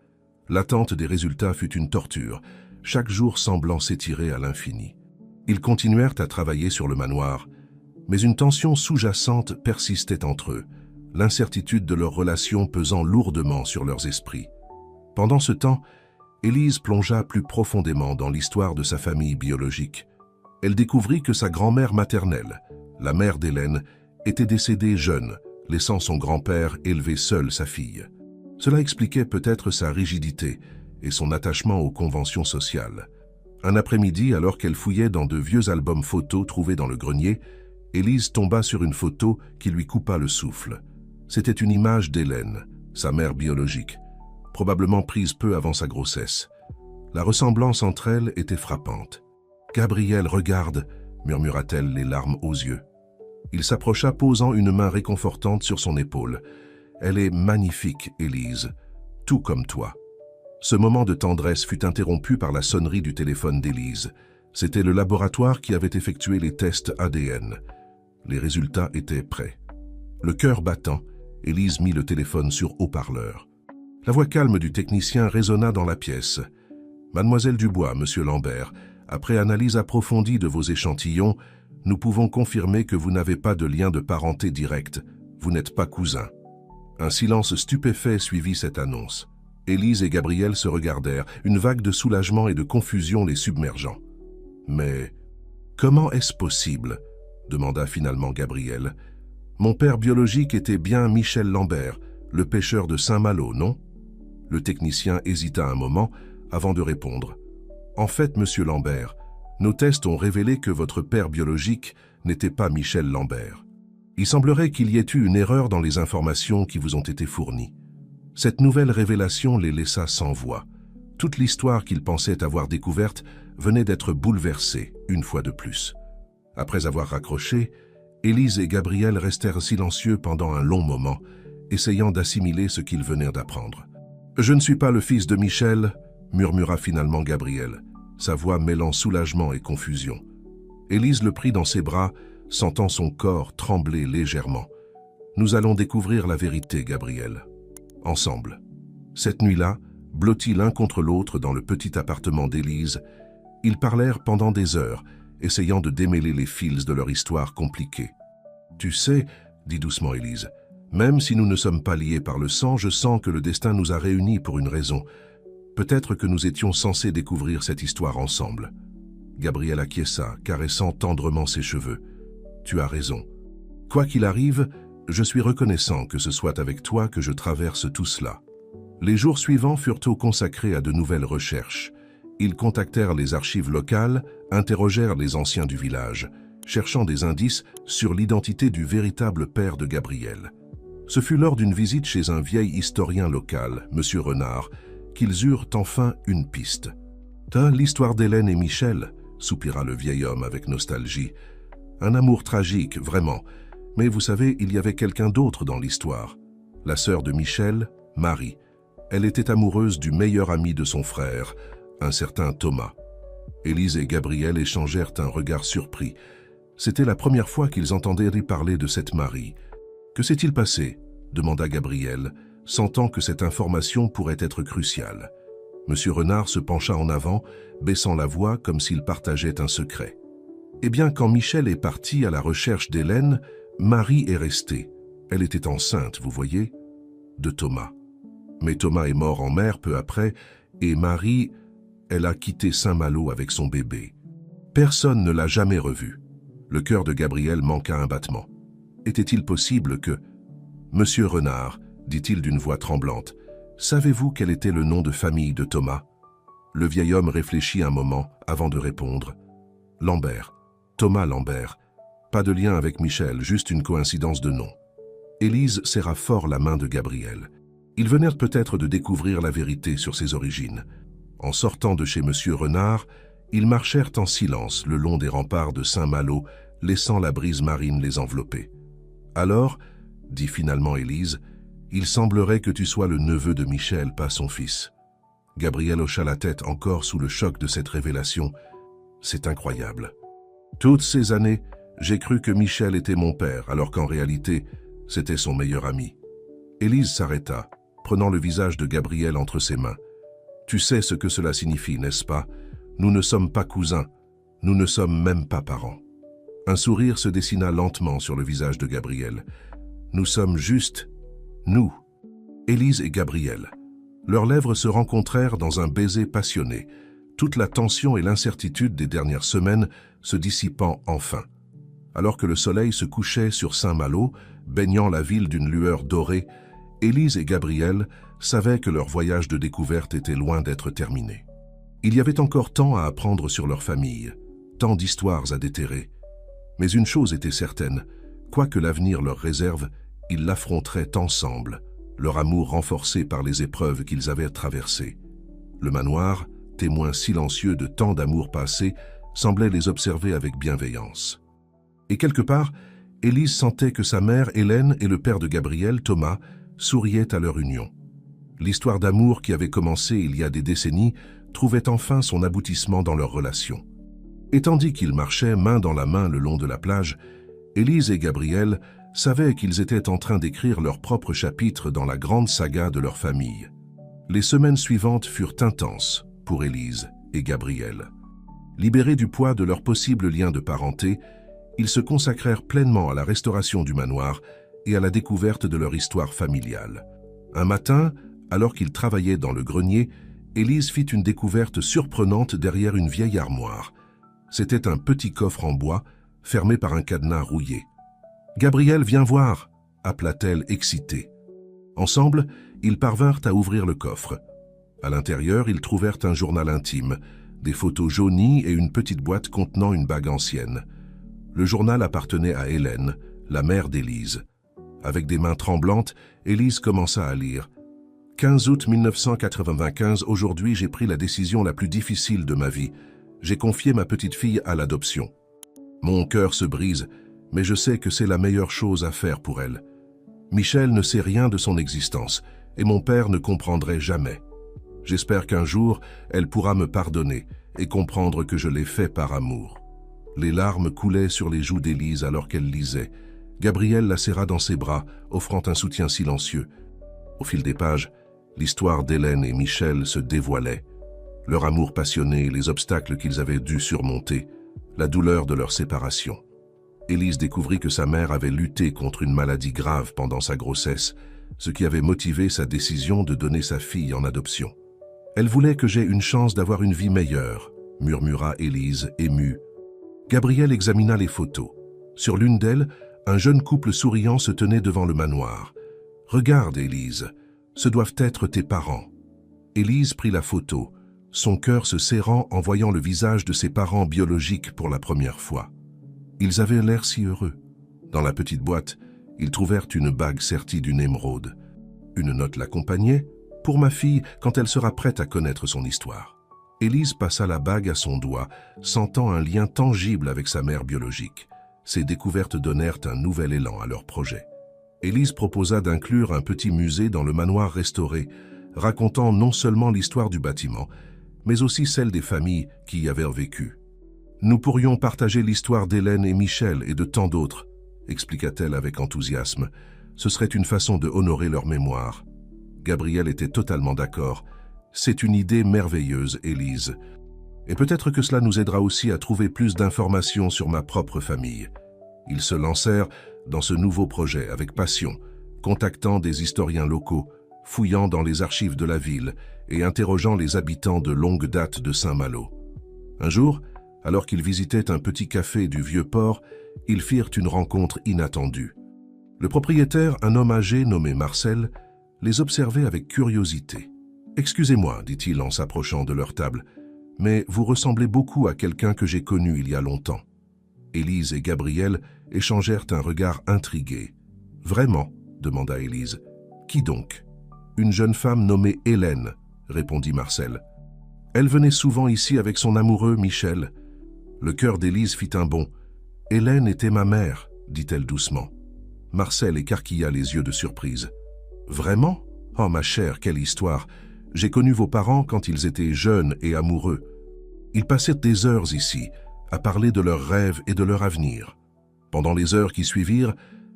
L'attente des résultats fut une torture, chaque jour semblant s'étirer à l'infini. Ils continuèrent à travailler sur le manoir, mais une tension sous-jacente persistait entre eux, l'incertitude de leur relation pesant lourdement sur leurs esprits. Pendant ce temps, Élise plongea plus profondément dans l'histoire de sa famille biologique. Elle découvrit que sa grand-mère maternelle, la mère d'Hélène, était décédée jeune, laissant son grand-père élever seul sa fille. Cela expliquait peut-être sa rigidité et son attachement aux conventions sociales. Un après-midi, alors qu'elle fouillait dans de vieux albums photos trouvés dans le grenier, Élise tomba sur une photo qui lui coupa le souffle. C'était une image d'Hélène, sa mère biologique, probablement prise peu avant sa grossesse. La ressemblance entre elles était frappante. « Gabriel, regarde !» murmura-t-elle, les larmes aux yeux. Il s'approcha, posant une main réconfortante sur son épaule. « Elle est magnifique, Élise, tout comme toi. » Ce moment de tendresse fut interrompu par la sonnerie du téléphone d'Élise. C'était le laboratoire qui avait effectué les tests ADN. Les résultats étaient prêts. Le cœur battant, Élise mit le téléphone sur haut-parleur. La voix calme du technicien résonna dans la pièce. « Mademoiselle Dubois, Monsieur Lambert, après analyse approfondie de vos échantillons, nous pouvons confirmer que vous n'avez pas de lien de parenté direct. Vous n'êtes pas cousins. » Un silence stupéfait suivit cette annonce. Élise et Gabriel se regardèrent, une vague de soulagement et de confusion les submergeant. « Mais comment est-ce possible ?» demanda finalement Gabriel. « Mon père biologique était bien Michel Lambert, le pêcheur de Saint-Malo, non? Le technicien hésita un moment avant de répondre. En fait, monsieur Lambert, nos tests ont révélé que votre père biologique n'était pas Michel Lambert. Il semblerait qu'il y ait eu une erreur dans les informations qui vous ont été fournies. Cette nouvelle révélation les laissa sans voix. Toute l'histoire qu'ils pensaient avoir découverte venait d'être bouleversée, une fois de plus. Après avoir raccroché, Élise et Gabriel restèrent silencieux pendant un long moment, essayant d'assimiler ce qu'ils venaient d'apprendre. « Je ne suis pas le fils de Michel », murmura finalement Gabriel, sa voix mêlant soulagement et confusion. Élise le prit dans ses bras, sentant son corps trembler légèrement. « Nous allons découvrir la vérité, Gabriel. Ensemble. » Cette nuit-là, blottis l'un contre l'autre dans le petit appartement d'Élise, ils parlèrent pendant des heures, essayant de démêler les fils de leur histoire compliquée. « Tu sais, » dit doucement Élise, « même si nous ne sommes pas liés par le sang, je sens que le destin nous a réunis pour une raison. Peut-être que nous étions censés découvrir cette histoire ensemble. » Gabriel acquiesça, caressant tendrement ses cheveux. « Tu as raison. Quoi qu'il arrive, je suis reconnaissant que ce soit avec toi que je traverse tout cela. » Les jours suivants furent consacrés à de nouvelles recherches. Ils contactèrent les archives locales, interrogèrent les anciens du village, cherchant des indices sur l'identité du véritable père de Gabriel. Ce fut lors d'une visite chez un vieil historien local, M. Renard, qu'ils eurent enfin une piste. « L'histoire d'Hélène et Michel », soupira le vieil homme avec nostalgie. « Un amour tragique, vraiment. Mais vous savez, il y avait quelqu'un d'autre dans l'histoire. La sœur de Michel, Marie. Elle était amoureuse du meilleur ami de son frère, un certain Thomas. » Élise et Gabriel échangèrent un regard surpris. C'était la première fois qu'ils entendaient parler de cette Marie. « Que s'est-il passé ?» demanda Gabriel, sentant que cette information pourrait être cruciale. Monsieur Renard se pencha en avant, baissant la voix comme s'il partageait un secret. « Eh bien, quand Michel est parti à la recherche d'Hélène, Marie est restée. Elle était enceinte, vous voyez, de Thomas. Mais Thomas est mort en mer peu après, et Marie, elle a quitté Saint-Malo avec son bébé. Personne ne l'a jamais revue. » Le cœur de Gabriel manqua un battement. Était-il possible que... « Monsieur Renard, dit-il d'une voix tremblante, savez-vous quel était le nom de famille de Thomas ?» Le vieil homme réfléchit un moment avant de répondre. « Lambert. Thomas Lambert. Pas de lien avec Michel, juste une coïncidence de nom. » Élise serra fort la main de Gabriel. Ils venèrent peut-être de découvrir la vérité sur ses origines. En sortant de chez Monsieur Renard, ils marchèrent en silence le long des remparts de Saint-Malo, laissant la brise marine les envelopper. « Alors, dit finalement Élise, il semblerait que tu sois le neveu de Michel, pas son fils. » Gabriel hocha la tête encore sous le choc de cette révélation. « C'est incroyable. Toutes ces années, j'ai cru que Michel était mon père, alors qu'en réalité, c'était son meilleur ami. » Élise s'arrêta, prenant le visage de Gabriel entre ses mains. « Tu sais ce que cela signifie, n'est-ce pas? Nous ne sommes pas cousins, nous ne sommes même pas parents. » Un sourire se dessina lentement sur le visage de Gabriel. « Nous sommes juste, nous. » Élise et Gabriel. Leurs lèvres se rencontrèrent dans un baiser passionné, toute la tension et l'incertitude des dernières semaines se dissipant enfin. Alors que le soleil se couchait sur Saint-Malo, baignant la ville d'une lueur dorée, Élise et Gabriel savaient que leur voyage de découverte était loin d'être terminé. Il y avait encore tant à apprendre sur leur famille, tant d'histoires à déterrer. Mais une chose était certaine, quoi que l'avenir leur réserve, ils l'affronteraient ensemble, leur amour renforcé par les épreuves qu'ils avaient traversées. Le manoir, témoin silencieux de tant d'amour passé, semblait les observer avec bienveillance. Et quelque part, Élise sentait que sa mère, Hélène, et le père de Gabriel, Thomas, souriaient à leur union. L'histoire d'amour qui avait commencé il y a des décennies trouvait enfin son aboutissement dans leur relation. Et tandis qu'ils marchaient main dans la main le long de la plage, Élise et Gabriel savaient qu'ils étaient en train d'écrire leur propre chapitre dans la grande saga de leur famille. Les semaines suivantes furent intenses pour Élise et Gabriel. Libérés du poids de leur possible lien de parenté, ils se consacrèrent pleinement à la restauration du manoir et à la découverte de leur histoire familiale. Un matin, alors qu'ils travaillaient dans le grenier, Élise fit une découverte surprenante derrière une vieille armoire. C'était un petit coffre en bois, fermé par un cadenas rouillé. « Gabriel, viens voir !» appela-t-elle excitée. Ensemble, ils parvinrent à ouvrir le coffre. À l'intérieur, ils trouvèrent un journal intime, des photos jaunies et une petite boîte contenant une bague ancienne. Le journal appartenait à Hélène, la mère d'Élise. Avec des mains tremblantes, Élise commença à lire. « 15 août 1995, aujourd'hui j'ai pris la décision la plus difficile de ma vie. J'ai confié ma petite fille à l'adoption. Mon cœur se brise, mais je sais que c'est la meilleure chose à faire pour elle. Michel ne sait rien de son existence, et mon père ne comprendrait jamais. J'espère qu'un jour, elle pourra me pardonner et comprendre que je l'ai fait par amour. » Les larmes coulaient sur les joues d'Élise alors qu'elle lisait. Gabriel la serra dans ses bras, offrant un soutien silencieux. Au fil des pages, l'histoire d'Hélène et Michel se dévoilait. Leur amour passionné, les obstacles qu'ils avaient dû surmonter, la douleur de leur séparation. Élise découvrit que sa mère avait lutté contre une maladie grave pendant sa grossesse, ce qui avait motivé sa décision de donner sa fille en adoption. « Elle voulait que j'aie une chance d'avoir une vie meilleure », murmura Élise, émue. Gabriel examina les photos. Sur l'une d'elles, un jeune couple souriant se tenait devant le manoir. « Regarde, Élise, ce doivent être tes parents. » Élise prit la photo, son cœur se serrant en voyant le visage de ses parents biologiques pour la première fois. Ils avaient l'air si heureux. Dans la petite boîte, ils trouvèrent une bague sertie d'une émeraude. Une note l'accompagnait, « Pour ma fille, quand elle sera prête à connaître son histoire. » Élise passa la bague à son doigt, sentant un lien tangible avec sa mère biologique. Ces découvertes donnèrent un nouvel élan à leur projet. Élise proposa d'inclure un petit musée dans le manoir restauré, racontant non seulement l'histoire du bâtiment, mais aussi celle des familles qui y avaient vécu. « Nous pourrions partager l'histoire d'Hélène et Michel et de tant d'autres, » expliqua-t-elle avec enthousiasme. « Ce serait une façon de honorer leur mémoire. » Gabriel était totalement d'accord. « C'est une idée merveilleuse, Élise. Et peut-être que cela nous aidera aussi à trouver plus d'informations sur ma propre famille. » Ils se lancèrent dans ce nouveau projet avec passion, contactant des historiens locaux, fouillant dans les archives de la ville et interrogeant les habitants de longue date de Saint-Malo. Un jour, alors qu'ils visitaient un petit café du Vieux-Port, ils firent une rencontre inattendue. Le propriétaire, un homme âgé nommé Marcel, les observait avec curiosité. « Excusez-moi, dit-il en s'approchant de leur table, mais vous ressemblez beaucoup à quelqu'un que j'ai connu il y a longtemps. » Élise et Gabriel échangèrent un regard intrigué. « Vraiment ?» demanda Élise. « Qui donc ?»« Une jeune femme nommée Hélène, » répondit Marcel. « Elle venait souvent ici avec son amoureux Michel. » Le cœur d'Élise fit un bond. « Hélène était ma mère, » dit-elle doucement. Marcel écarquilla les yeux de surprise. « Vraiment ? Oh ma chère, quelle histoire ! J'ai connu vos parents quand ils étaient jeunes et amoureux. Ils passaient des heures ici, à parler de leurs rêves et de leur avenir. Pendant les heures qui suivirent,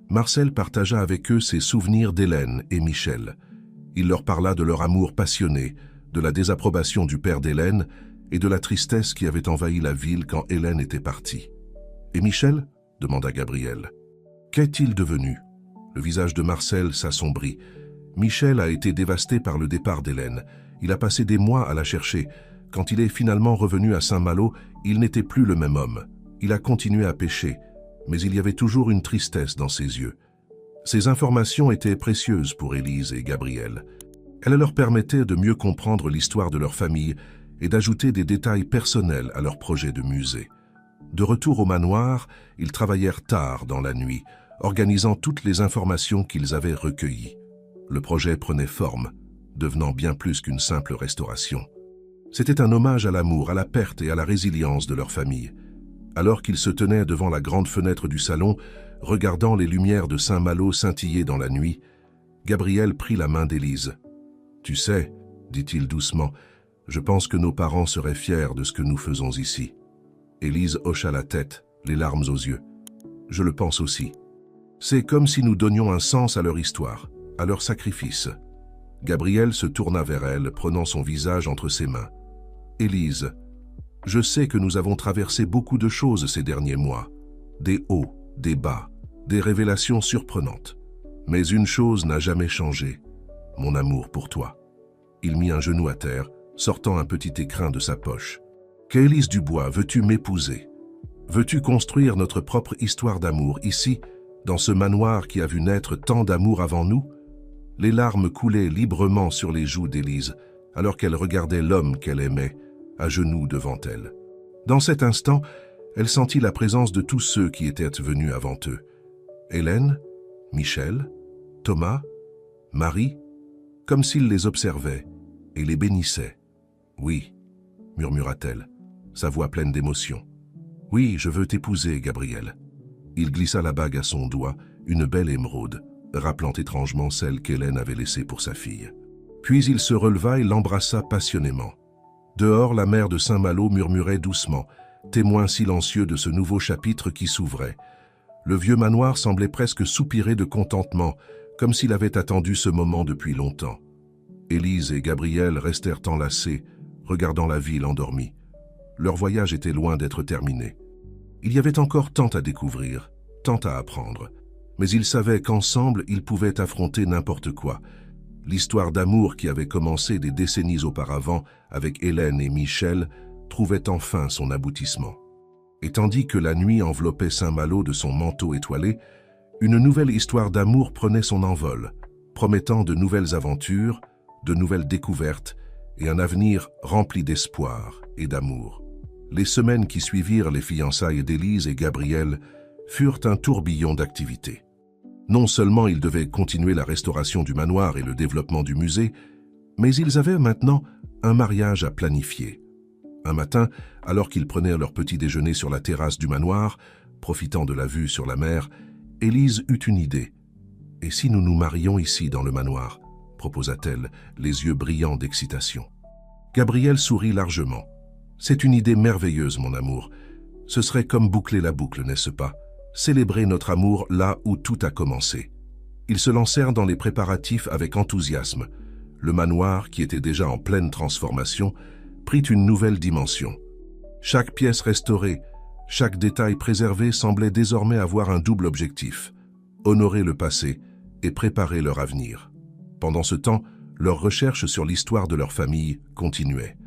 Marcel partagea avec eux ses souvenirs d'Hélène et Michel. Il leur parla de leur amour passionné, de la désapprobation du père d'Hélène et de la tristesse qui avait envahi la ville quand Hélène était partie. « Et Michel ?» demanda Gabriel. « Qu'est-il devenu ?» Le visage de Marcel s'assombrit. Michel a été dévasté par le départ d'Hélène. Il a passé des mois à la chercher. Quand il est finalement revenu à Saint-Malo, il n'était plus le même homme. Il a continué à pécher, mais il y avait toujours une tristesse dans ses yeux. Ces informations étaient précieuses pour Élise et Gabriel. Elles leur permettaient de mieux comprendre l'histoire de leur famille et d'ajouter des détails personnels à leur projet de musée. De retour au manoir, ils travaillèrent tard dans la nuit, organisant toutes les informations qu'ils avaient recueillies. Le projet prenait forme, devenant bien plus qu'une simple restauration. C'était un hommage à l'amour, à la perte et à la résilience de leur famille. Alors qu'ils se tenaient devant la grande fenêtre du salon, regardant les lumières de Saint-Malo scintiller dans la nuit, Gabriel prit la main d'Élise. « Tu sais, dit-il doucement, je pense que nos parents seraient fiers de ce que nous faisons ici. » Élise hocha la tête, les larmes aux yeux. « Je le pense aussi. C'est comme si nous donnions un sens à leur histoire, à leur sacrifice. » Gabriel se tourna vers elle, prenant son visage entre ses mains. « Élise, je sais que nous avons traversé beaucoup de choses ces derniers mois, des hauts, des bas, des révélations surprenantes. Mais une chose n'a jamais changé, mon amour pour toi. » Il mit un genou à terre, sortant un petit écrin de sa poche. « Qu'Élise Dubois, veux-tu m'épouser? Veux-tu construire notre propre histoire d'amour ici, dans ce manoir qui a vu naître tant d'amour avant nous? Les larmes coulaient librement sur les joues d'Élise, alors qu'elle regardait l'homme qu'elle aimait, à genoux devant elle. Dans cet instant, elle sentit la présence de tous ceux qui étaient venus avant eux. Hélène, Michel, Thomas, Marie, comme s'il les observait et les bénissait. « Oui, » murmura-t-elle, sa voix pleine d'émotion. « Oui, je veux t'épouser, Gabriel. » Il glissa la bague à son doigt, une belle émeraude, rappelant étrangement celle qu'Hélène avait laissée pour sa fille. Puis il se releva et l'embrassa passionnément. Dehors, la mère de Saint-Malo murmurait doucement, témoin silencieux de ce nouveau chapitre qui s'ouvrait. Le vieux manoir semblait presque soupirer de contentement, comme s'il avait attendu ce moment depuis longtemps. Élise et Gabriel restèrent enlacés, regardant la ville endormie. Leur voyage était loin d'être terminé. Il y avait encore tant à découvrir, tant à apprendre. Mais ils savaient qu'ensemble, ils pouvaient affronter n'importe quoi. L'histoire d'amour qui avait commencé des décennies auparavant avec Hélène et Michel trouvait enfin son aboutissement. Et tandis que la nuit enveloppait Saint-Malo de son manteau étoilé, une nouvelle histoire d'amour prenait son envol, promettant de nouvelles aventures, de nouvelles découvertes et un avenir rempli d'espoir et d'amour. Les semaines qui suivirent les fiançailles d'Élise et Gabriel furent un tourbillon d'activités. Non seulement ils devaient continuer la restauration du manoir et le développement du musée, mais ils avaient maintenant un mariage à planifier. Un matin, alors qu'ils prenaient leur petit déjeuner sur la terrasse du manoir, profitant de la vue sur la mer, Élise eut une idée. « Et si nous nous marions ici dans le manoir ?» proposa-t-elle, les yeux brillants d'excitation. Gabriel sourit largement. « C'est une idée merveilleuse, mon amour. Ce serait comme boucler la boucle, n'est-ce pas? Célébrer notre amour là où tout a commencé. » Ils se lancèrent dans les préparatifs avec enthousiasme. Le manoir, qui était déjà en pleine transformation, prit une nouvelle dimension. Chaque pièce restaurée, chaque détail préservé semblait désormais avoir un double objectif, honorer le passé et préparer leur avenir. Pendant ce temps, leurs recherches sur l'histoire de leur famille continuaient.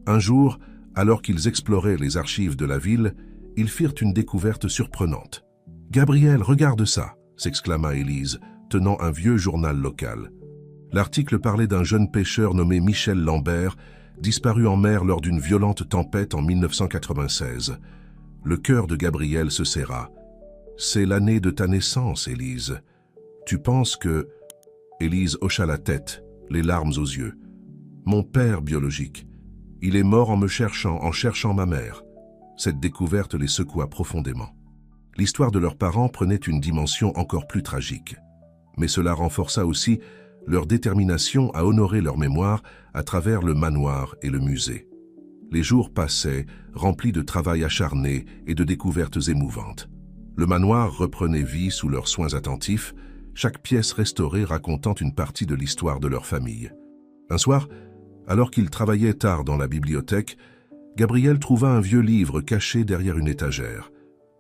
Un jour, alors qu'ils exploraient les archives de la ville, ils firent une découverte surprenante. « Gabriel, regarde ça !» s'exclama Élise, tenant un vieux journal local. L'article parlait d'un jeune pêcheur nommé Michel Lambert, disparu en mer lors d'une violente tempête en 1996. Le cœur de Gabriel se serra. « C'est l'année de ta naissance, Élise. Tu penses que... » Élise hocha la tête, les larmes aux yeux. « Mon père biologique. Il est mort en cherchant ma mère. » Cette découverte les secoua profondément. L'histoire de leurs parents prenait une dimension encore plus tragique. Mais cela renforça aussi leur détermination à honorer leur mémoire à travers le manoir et le musée. Les jours passaient, remplis de travail acharné et de découvertes émouvantes. Le manoir reprenait vie sous leurs soins attentifs, chaque pièce restaurée racontant une partie de l'histoire de leur famille. Un soir, alors qu'ils travaillaient tard dans la bibliothèque, Gabriel trouva un vieux livre caché derrière une étagère.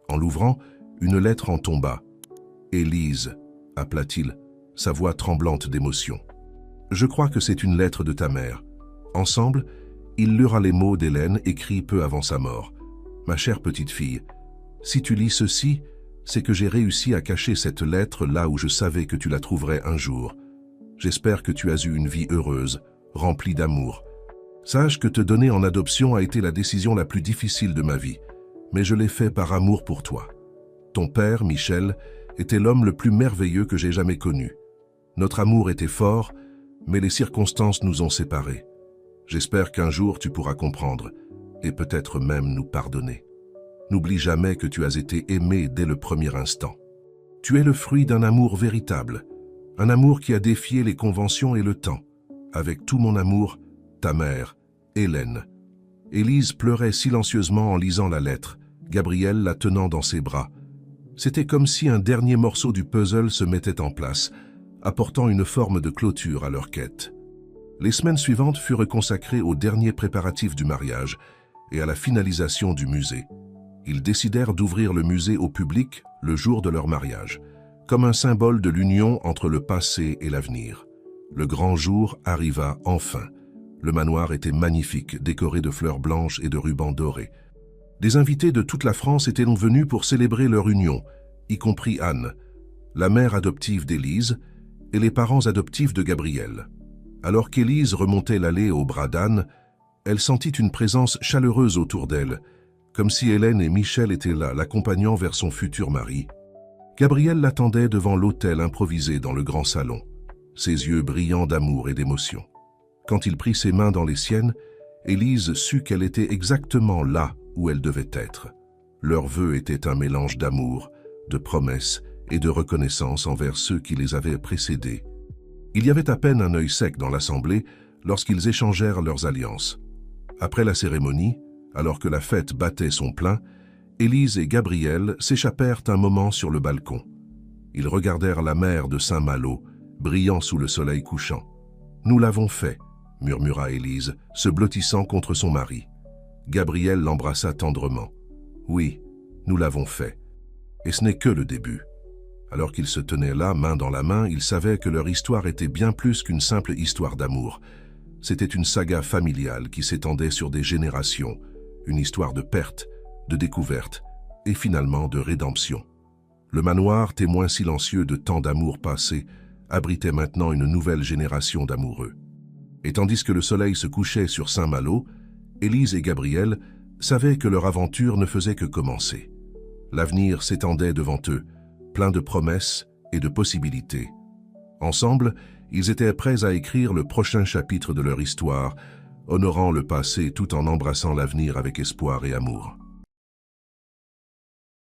En l'ouvrant, une lettre en tomba. « Élise » appela-t-il, sa voix tremblante d'émotion. « Je crois que c'est une lettre de ta mère. » Ensemble, il lura les mots d'Hélène écrits peu avant sa mort. « Ma chère petite fille, si tu lis ceci, c'est que j'ai réussi à cacher cette lettre là où je savais que tu la trouverais un jour. J'espère que tu as eu une vie heureuse, remplie d'amour. Sache que te donner en adoption a été la décision la plus difficile de ma vie, mais je l'ai fait par amour pour toi. Ton père, Michel, était l'homme le plus merveilleux que j'ai jamais connu. Notre amour était fort, mais les circonstances nous ont séparés. J'espère qu'un jour tu pourras comprendre, et peut-être même nous pardonner. N'oublie jamais que tu as été aimé dès le premier instant. Tu es le fruit d'un amour véritable, un amour qui a défié les conventions et le temps. Avec tout mon amour, ta mère, Hélène. » Élise pleurait silencieusement en lisant la lettre, Gabriel la tenant dans ses bras. C'était comme si un dernier morceau du puzzle se mettait en place, apportant une forme de clôture à leur quête. Les semaines suivantes furent consacrées aux derniers préparatifs du mariage et à la finalisation du musée. Ils décidèrent d'ouvrir le musée au public le jour de leur mariage, comme un symbole de l'union entre le passé et l'avenir. Le grand jour arriva enfin. Le manoir était magnifique, décoré de fleurs blanches et de rubans dorés. Des invités de toute la France étaient venus pour célébrer leur union, y compris Anne, la mère adoptive d'Élise et les parents adoptifs de Gabriel. Alors qu'Élise remontait l'allée au bras d'Anne, elle sentit une présence chaleureuse autour d'elle, comme si Hélène et Michel étaient là, l'accompagnant vers son futur mari. Gabriel l'attendait devant l'autel improvisé dans le grand salon, ses yeux brillants d'amour et d'émotion. Quand il prit ses mains dans les siennes, Élise sut qu'elle était exactement là où elle devait être. Leur vœu était un mélange d'amour, de promesses et de reconnaissance envers ceux qui les avaient précédés. Il y avait à peine un œil sec dans l'assemblée lorsqu'ils échangèrent leurs alliances. Après la cérémonie, alors que la fête battait son plein, Élise et Gabriel s'échappèrent un moment sur le balcon. Ils regardèrent la mer de Saint-Malo, brillant sous le soleil couchant. « Nous l'avons fait », murmura Élise, se blottissant contre son mari. Gabriel l'embrassa tendrement. « Oui, nous l'avons fait. Et ce n'est que le début. » Alors qu'ils se tenaient là, main dans la main, ils savaient que leur histoire était bien plus qu'une simple histoire d'amour. C'était une saga familiale qui s'étendait sur des générations, une histoire de perte, de découverte et finalement de rédemption. Le manoir, témoin silencieux de tant d'amour passé, abritait maintenant une nouvelle génération d'amoureux. Et tandis que le soleil se couchait sur Saint-Malo, Élise et Gabriel savaient que leur aventure ne faisait que commencer. L'avenir s'étendait devant eux, plein de promesses et de possibilités. Ensemble, ils étaient prêts à écrire le prochain chapitre de leur histoire, honorant le passé tout en embrassant l'avenir avec espoir et amour.